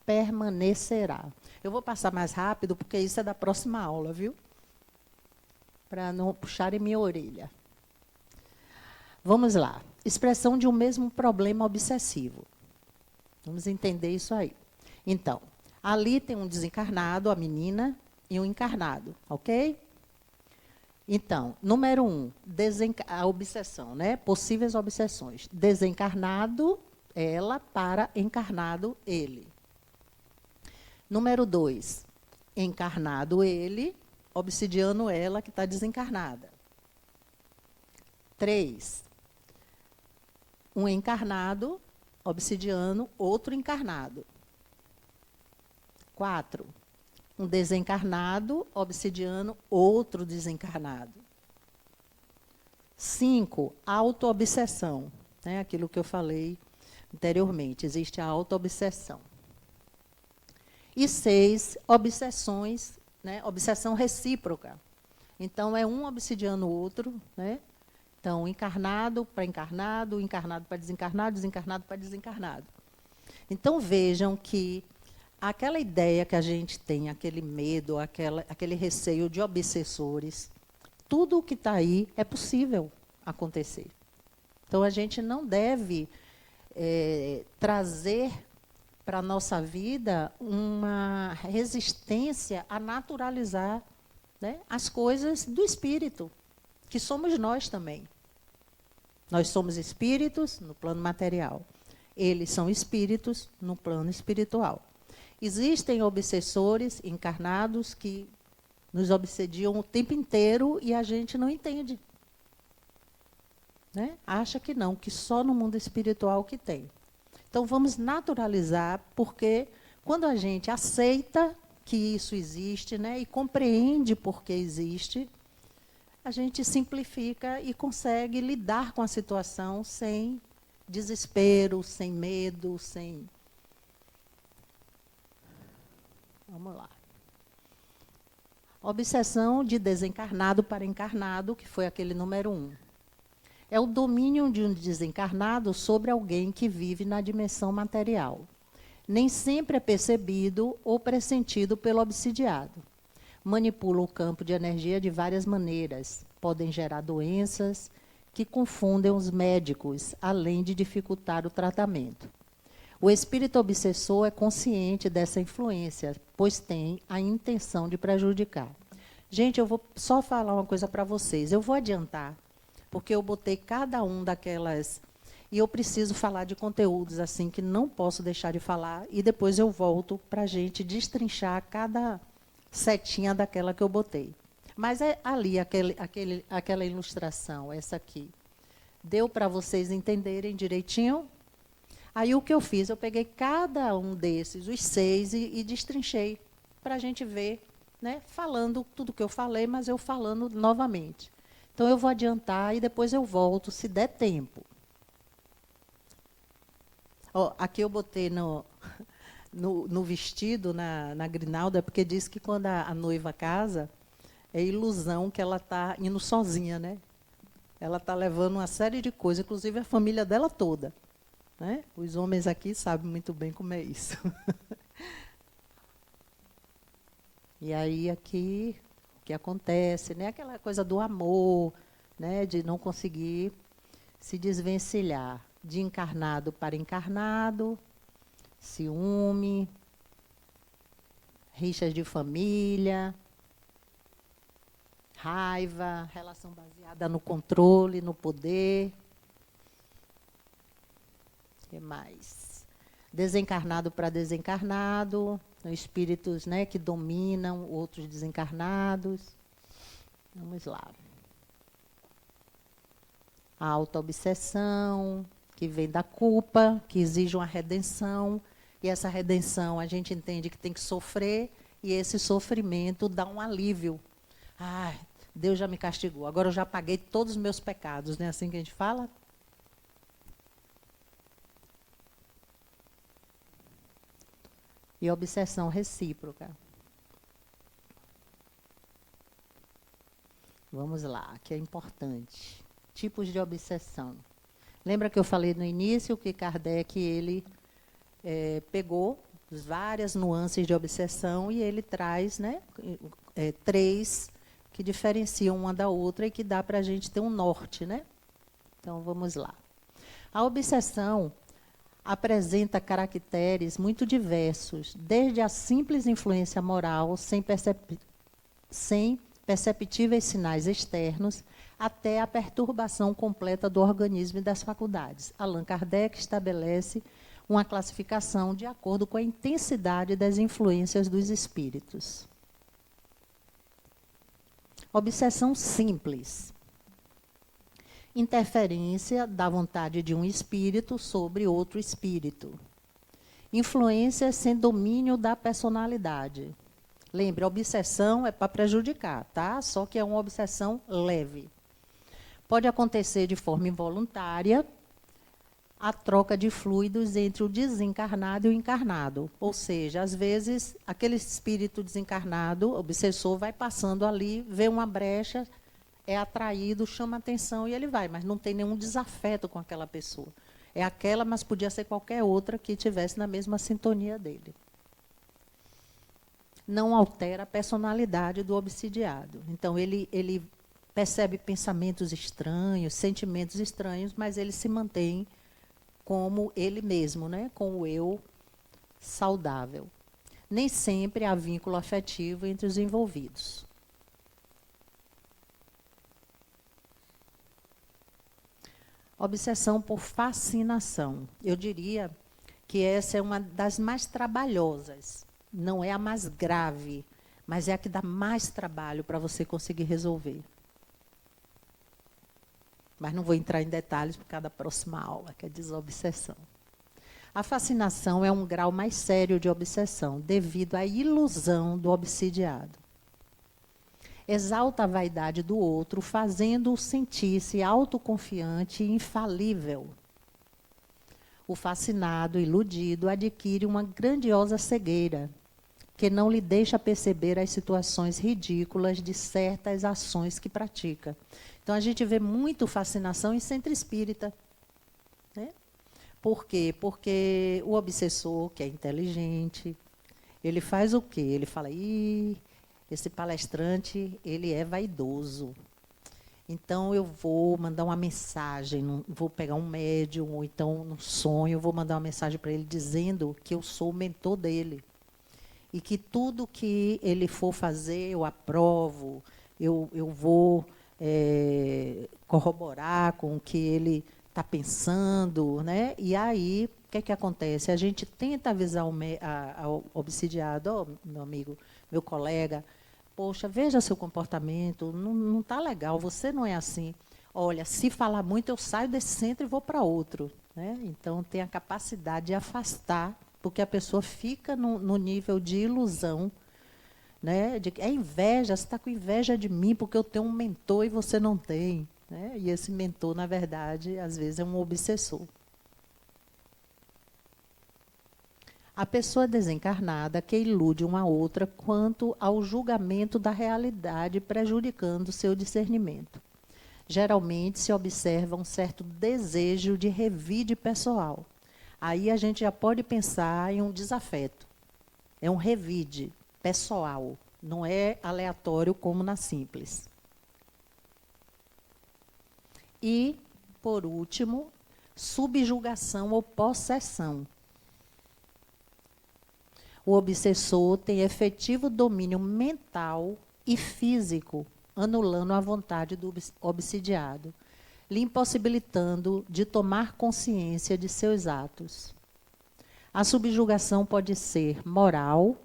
Speaker 1: permanecerá. Eu vou passar mais rápido, porque isso é da próxima aula, viu? Para não puxarem minha orelha. Vamos lá. Expressão de um mesmo problema obsessivo. Vamos entender isso aí. Então, ali tem um desencarnado, a menina, e um encarnado, ok? Então, número 1, a obsessão, né? Possíveis obsessões. Desencarnado, ela, para encarnado, ele. Número 2, encarnado, ele, obsidiano, ela, que está desencarnada. 3, um encarnado, obsidiano, outro encarnado. 4, um desencarnado, obsidiano, outro desencarnado. 5, auto-obsessão. Né? Aquilo que eu falei anteriormente, existe a auto-obsessão. E 6, obsessões, né? Obsessão recíproca. Então, é um obsidiano, outro. Né? Então, encarnado para encarnado desencarnado para desencarnado. Então, vejam que aquela ideia que a gente tem, aquele medo, aquele receio de obsessores, tudo o que está aí é possível acontecer. Então, a gente não deve trazer para a nossa vida uma resistência a naturalizar, né, as coisas do espírito, que somos nós também. Nós somos espíritos no plano material. Eles são espíritos no plano espiritual. Existem obsessores encarnados que nos obsediam o tempo inteiro e a gente não entende. Né? Acha que não, que só no mundo espiritual que tem. Então, vamos naturalizar, porque quando a gente aceita que isso existe, né, e compreende por que existe, a gente simplifica e consegue lidar com a situação sem desespero, sem medo, sem... Vamos lá. Obsessão de desencarnado para encarnado, que foi aquele número 1. É o domínio de um desencarnado sobre alguém que vive na dimensão material. nem sempre é percebido ou pressentido pelo obsidiado. Manipula o campo de energia de várias maneiras. Podem gerar doenças que confundem os médicos, além de dificultar o tratamento. O espírito obsessor é consciente dessa influência, pois tem a intenção de prejudicar. Gente, eu vou só falar uma coisa para vocês. Eu vou adiantar, porque eu botei cada um daquelas... E eu preciso falar de conteúdos assim que não posso deixar de falar, e depois eu volto para a gente destrinchar cada setinha daquela que eu botei. Mas é ali, aquela ilustração, essa aqui. Deu para vocês entenderem direitinho? Aí o que eu fiz? Eu peguei cada um desses, os 6, e destrinchei, para a gente ver, né, falando tudo que eu falei, mas eu falando novamente. Então, eu vou adiantar e depois eu volto, se der tempo. Ó, aqui eu botei no vestido, na grinalda, porque diz que quando a noiva casa, é ilusão que ela está indo sozinha, né? Ela está levando uma série de coisas, inclusive a família dela toda. Né? Os homens aqui sabem muito bem como é isso. E aí, aqui, o que acontece, né? Aquela coisa do amor, né? De não conseguir se desvencilhar de encarnado para encarnado, ciúme, rixas de família, raiva, relação baseada no controle, no poder. O que mais? Desencarnado para desencarnado, espíritos, né, que dominam outros desencarnados. Vamos lá. A autoobsessão, que vem da culpa, que exige uma redenção, e essa redenção a gente entende que tem que sofrer, e esse sofrimento dá um alívio. Ah, Deus já me castigou, agora eu já paguei todos os meus pecados, não é assim que a gente fala? E obsessão recíproca. Vamos lá, que é importante. Tipos de obsessão. Lembra que eu falei no início que Kardec ele pegou várias nuances de obsessão e ele traz, né, 3 que diferenciam uma da outra e que dá para a gente ter um norte, né? Então, vamos lá. A obsessão apresenta caracteres muito diversos, desde a simples influência moral, sem perceptíveis sinais externos, até a perturbação completa do organismo e das faculdades. Allan Kardec estabelece uma classificação de acordo com a intensidade das influências dos espíritos. Obsessão simples. Interferência da vontade de um espírito sobre outro espírito. Influência sem domínio da personalidade. Lembre, a obsessão é para prejudicar, tá? Só que é uma obsessão leve. Pode acontecer de forma involuntária a troca de fluidos entre o desencarnado e o encarnado. Ou seja, às vezes, aquele espírito desencarnado, obsessor, vai passando ali, vê uma brecha, é atraído, chama atenção e ele vai, mas não tem nenhum desafeto com aquela pessoa. É aquela, mas podia ser qualquer outra que estivesse na mesma sintonia dele. Não altera a personalidade do obsidiado. Então, ele percebe pensamentos estranhos, sentimentos estranhos, mas ele se mantém como ele mesmo, né? Com o eu saudável. Nem sempre há vínculo afetivo entre os envolvidos. Obsessão por fascinação. Eu diria que essa é uma das mais trabalhosas. Não é a mais grave, mas é a que dá mais trabalho para você conseguir resolver. Mas não vou entrar em detalhes por causa da próxima aula, que é desobsessão. A fascinação é um grau mais sério de obsessão, devido à ilusão do obsidiado. Exalta a vaidade do outro, fazendo-o sentir-se autoconfiante e infalível. O fascinado, iludido, adquire uma grandiosa cegueira, que não lhe deixa perceber as situações ridículas de certas ações que pratica. Então, a gente vê muito fascinação em centro espírita, né? Por quê? Porque o obsessor, que é inteligente, ele faz o quê? Ele fala, esse palestrante, ele é vaidoso. Então, eu vou mandar uma mensagem, vou pegar um médium, ou então, no sonho, vou mandar uma mensagem para ele dizendo que eu sou o mentor dele. E que tudo que ele for fazer, eu aprovo, eu vou corroborar com o que ele está pensando, né? E aí, o que é que acontece? A gente tenta avisar ao obsidiado, meu amigo, meu colega, poxa, veja seu comportamento, não está legal, você não é assim. Olha, se falar muito, eu saio desse centro e vou para outro. Né? Então, tem a capacidade de afastar, porque a pessoa fica no nível de ilusão, né? É inveja, você está com inveja de mim, porque eu tenho um mentor e você não tem. Né? E esse mentor, na verdade, às vezes é um obsessor. A pessoa desencarnada que ilude uma outra quanto ao julgamento da realidade, prejudicando seu discernimento. Geralmente se observa um certo desejo de revide pessoal. Aí a gente já pode pensar em um desafeto. É um revide pessoal, não é aleatório como na simples. E, por último, subjugação ou possessão. O obsessor tem efetivo domínio mental e físico, anulando a vontade do obsidiado, lhe impossibilitando de tomar consciência de seus atos. A subjugação pode ser moral.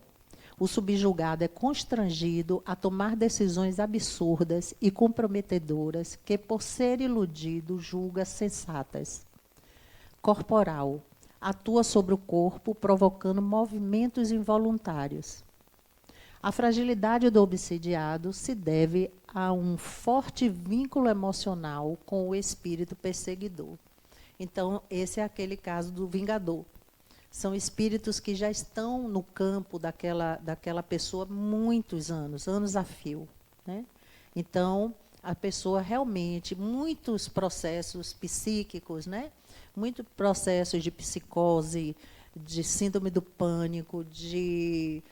Speaker 1: O subjugado é constrangido a tomar decisões absurdas e comprometedoras que, por ser iludido, julga sensatas. Corporal. Atua sobre o corpo, provocando movimentos involuntários. A fragilidade do obsidiado se deve a um forte vínculo emocional com o espírito perseguidor. Então, esse é aquele caso do vingador. São espíritos que já estão no campo daquela pessoa há muitos anos a fio. Né? Então, a pessoa realmente, muitos processos psíquicos, né? Muitos processos de psicose, de síndrome do pânico, de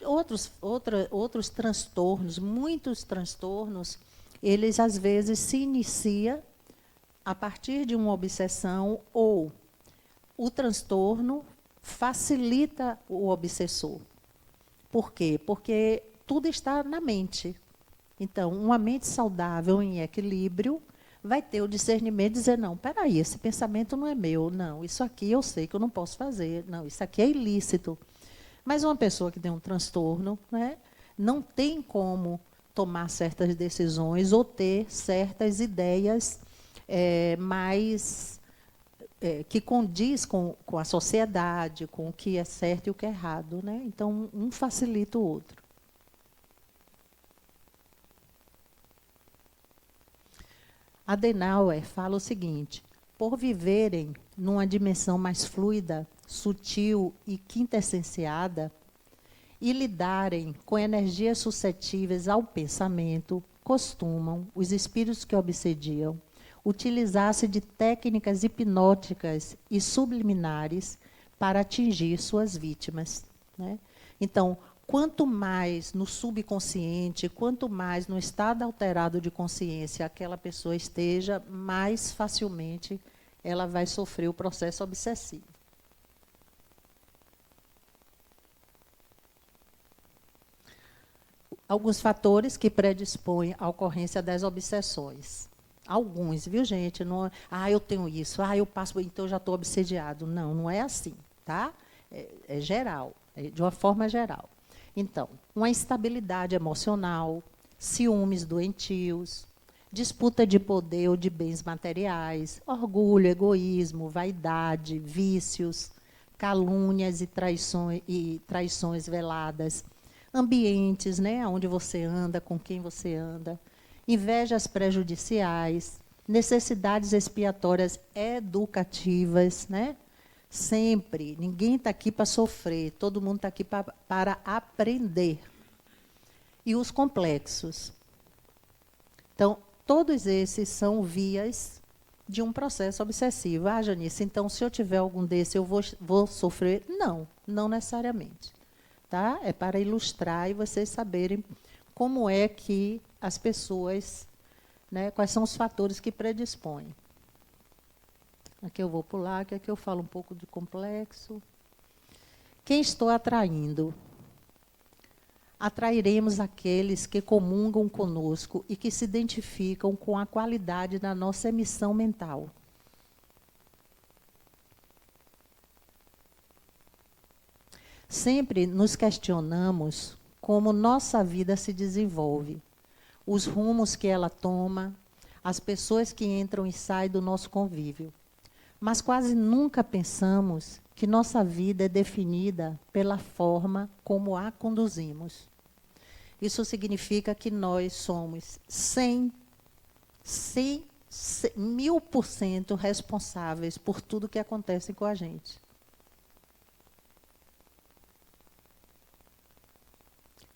Speaker 1: outros transtornos, muitos transtornos, eles às vezes se iniciam a partir de uma obsessão ou o transtorno facilita o obsessor. Por quê? Porque tudo está na mente. Então, uma mente saudável, em equilíbrio, vai ter o discernimento de dizer, não, peraí, esse pensamento não é meu, não, isso aqui eu sei que eu não posso fazer, não, isso aqui é ilícito. Mas uma pessoa que tem um transtorno, né, não tem como tomar certas decisões ou ter certas ideias que condiz com a sociedade, com o que é certo e o que é errado. Né? Então, um facilita o outro. Adenauer fala o seguinte, por viverem numa dimensão mais fluida, sutil e quintessenciada, e lidarem com energias suscetíveis ao pensamento, costumam, os espíritos que obsediam, utilizar-se de técnicas hipnóticas e subliminares para atingir suas vítimas. Né? Então, quanto mais no subconsciente, quanto mais no estado alterado de consciência aquela pessoa esteja, mais facilmente ela vai sofrer o processo obsessivo. Alguns fatores que predispõem à ocorrência das obsessões. Alguns, viu, gente? Não, eu tenho isso, eu passo, então eu já estou obsediado. Não, não é assim, tá? É geral, de uma forma geral. Então, uma instabilidade emocional, ciúmes doentios, disputa de poder ou de bens materiais, orgulho, egoísmo, vaidade, vícios, calúnias e traições veladas, ambientes, né, onde você anda, com quem você anda, invejas prejudiciais, necessidades expiatórias educativas, né? Sempre, ninguém está aqui para sofrer, todo mundo está aqui para aprender. E os complexos. Então, todos esses são vias de um processo obsessivo. Ah, Janice, então, se eu tiver algum desse, eu vou sofrer? Não, não necessariamente. Tá? É para ilustrar e vocês saberem como é que as pessoas, né, quais são os fatores que predispõem. Aqui eu vou pular, que aqui eu falo um pouco do complexo. Quem estou atraindo? Atrairemos aqueles que comungam conosco e que se identificam com a qualidade da nossa emissão mental. Sempre nos questionamos como nossa vida se desenvolve, os rumos que ela toma, as pessoas que entram e saem do nosso convívio. Mas quase nunca pensamos que nossa vida é definida pela forma como a conduzimos. Isso significa que nós somos 1000% responsáveis por tudo que acontece com a gente.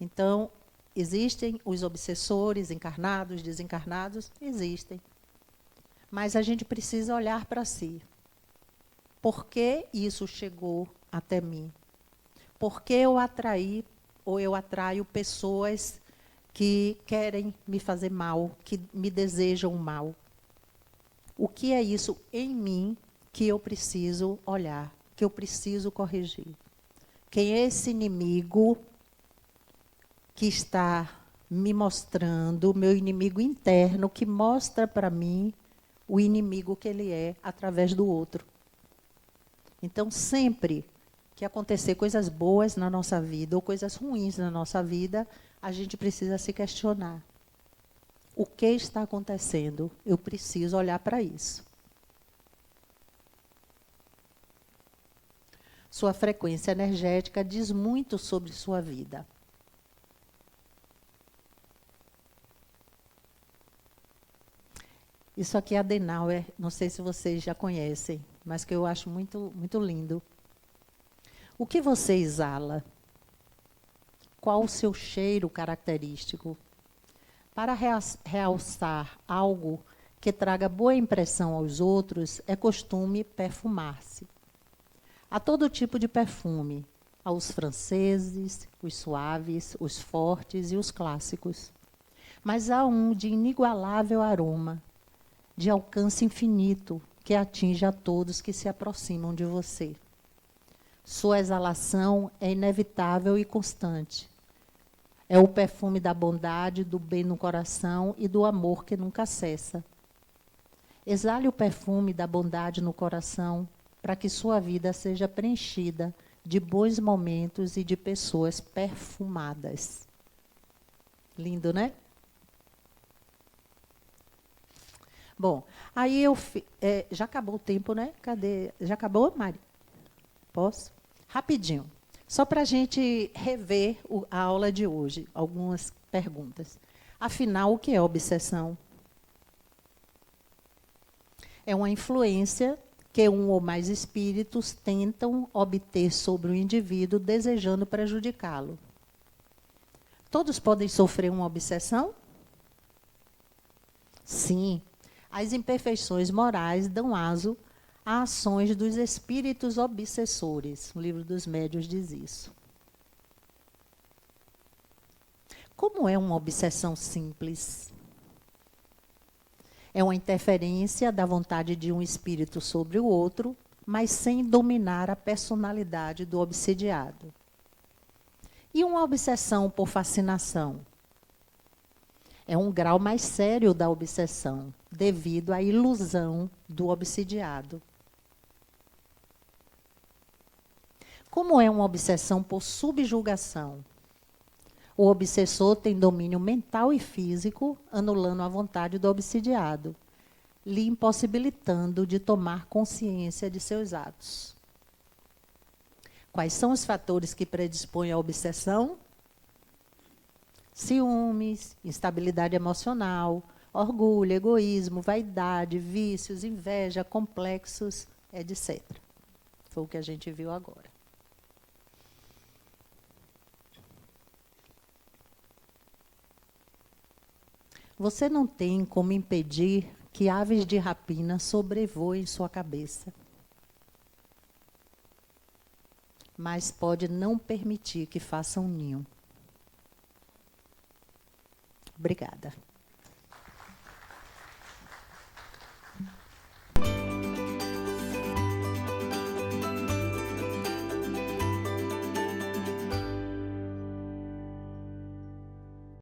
Speaker 1: Então, existem os obsessores, encarnados, desencarnados, existem. Mas a gente precisa olhar para si. Por que isso chegou até mim? Por que eu atraí ou eu atraio pessoas que querem me fazer mal, que me desejam mal? O que é isso em mim que eu preciso olhar, que eu preciso corrigir? Quem é esse inimigo que está me mostrando, meu inimigo interno, que mostra para mim o inimigo que ele é através do outro? Então, sempre que acontecer coisas boas na nossa vida ou coisas ruins na nossa vida, a gente precisa se questionar. O que está acontecendo? Eu preciso olhar para isso. Sua frequência energética diz muito sobre sua vida. Isso aqui é Adenauer, não sei se vocês já conhecem, mas que eu acho muito, muito lindo. O que você exala? Qual o seu cheiro característico? Para realçar algo que traga boa impressão aos outros, é costume perfumar-se. Há todo tipo de perfume, há os franceses, os suaves, os fortes e os clássicos. Mas há um de inigualável aroma, de alcance infinito, que atinge a todos que se aproximam de você. Sua exalação é inevitável e constante. É o perfume da bondade, do bem no coração e do amor que nunca cessa. Exale o perfume da bondade no coração para que sua vida seja preenchida de bons momentos e de pessoas perfumadas. Lindo, né? Bom, aí já acabou o tempo, né? Cadê? Já acabou, Mari? Posso? Rapidinho. Só para a gente rever a aula de hoje, algumas perguntas. Afinal, o que é obsessão? É uma influência que um ou mais espíritos tentam obter sobre o indivíduo, desejando prejudicá-lo. Todos podem sofrer uma obsessão? Sim. As imperfeições morais dão aso a ações dos espíritos obsessores. O Livro dos Médiuns diz isso. Como é uma obsessão simples? É uma interferência da vontade de um espírito sobre o outro, mas sem dominar a personalidade do obsidiado. E uma obsessão por fascinação? É um grau mais sério da obsessão, devido à ilusão do obsidiado. Como é uma obsessão por subjugação? O obsessor tem domínio mental e físico, anulando a vontade do obsidiado, lhe impossibilitando de tomar consciência de seus atos. Quais são os fatores que predispõem à obsessão? Ciúmes, instabilidade emocional, orgulho, egoísmo, vaidade, vícios, inveja, complexos, etc. Foi o que a gente viu agora. Você não tem como impedir que aves de rapina sobrevoem sua cabeça, mas pode não permitir que façam um ninho. Obrigada.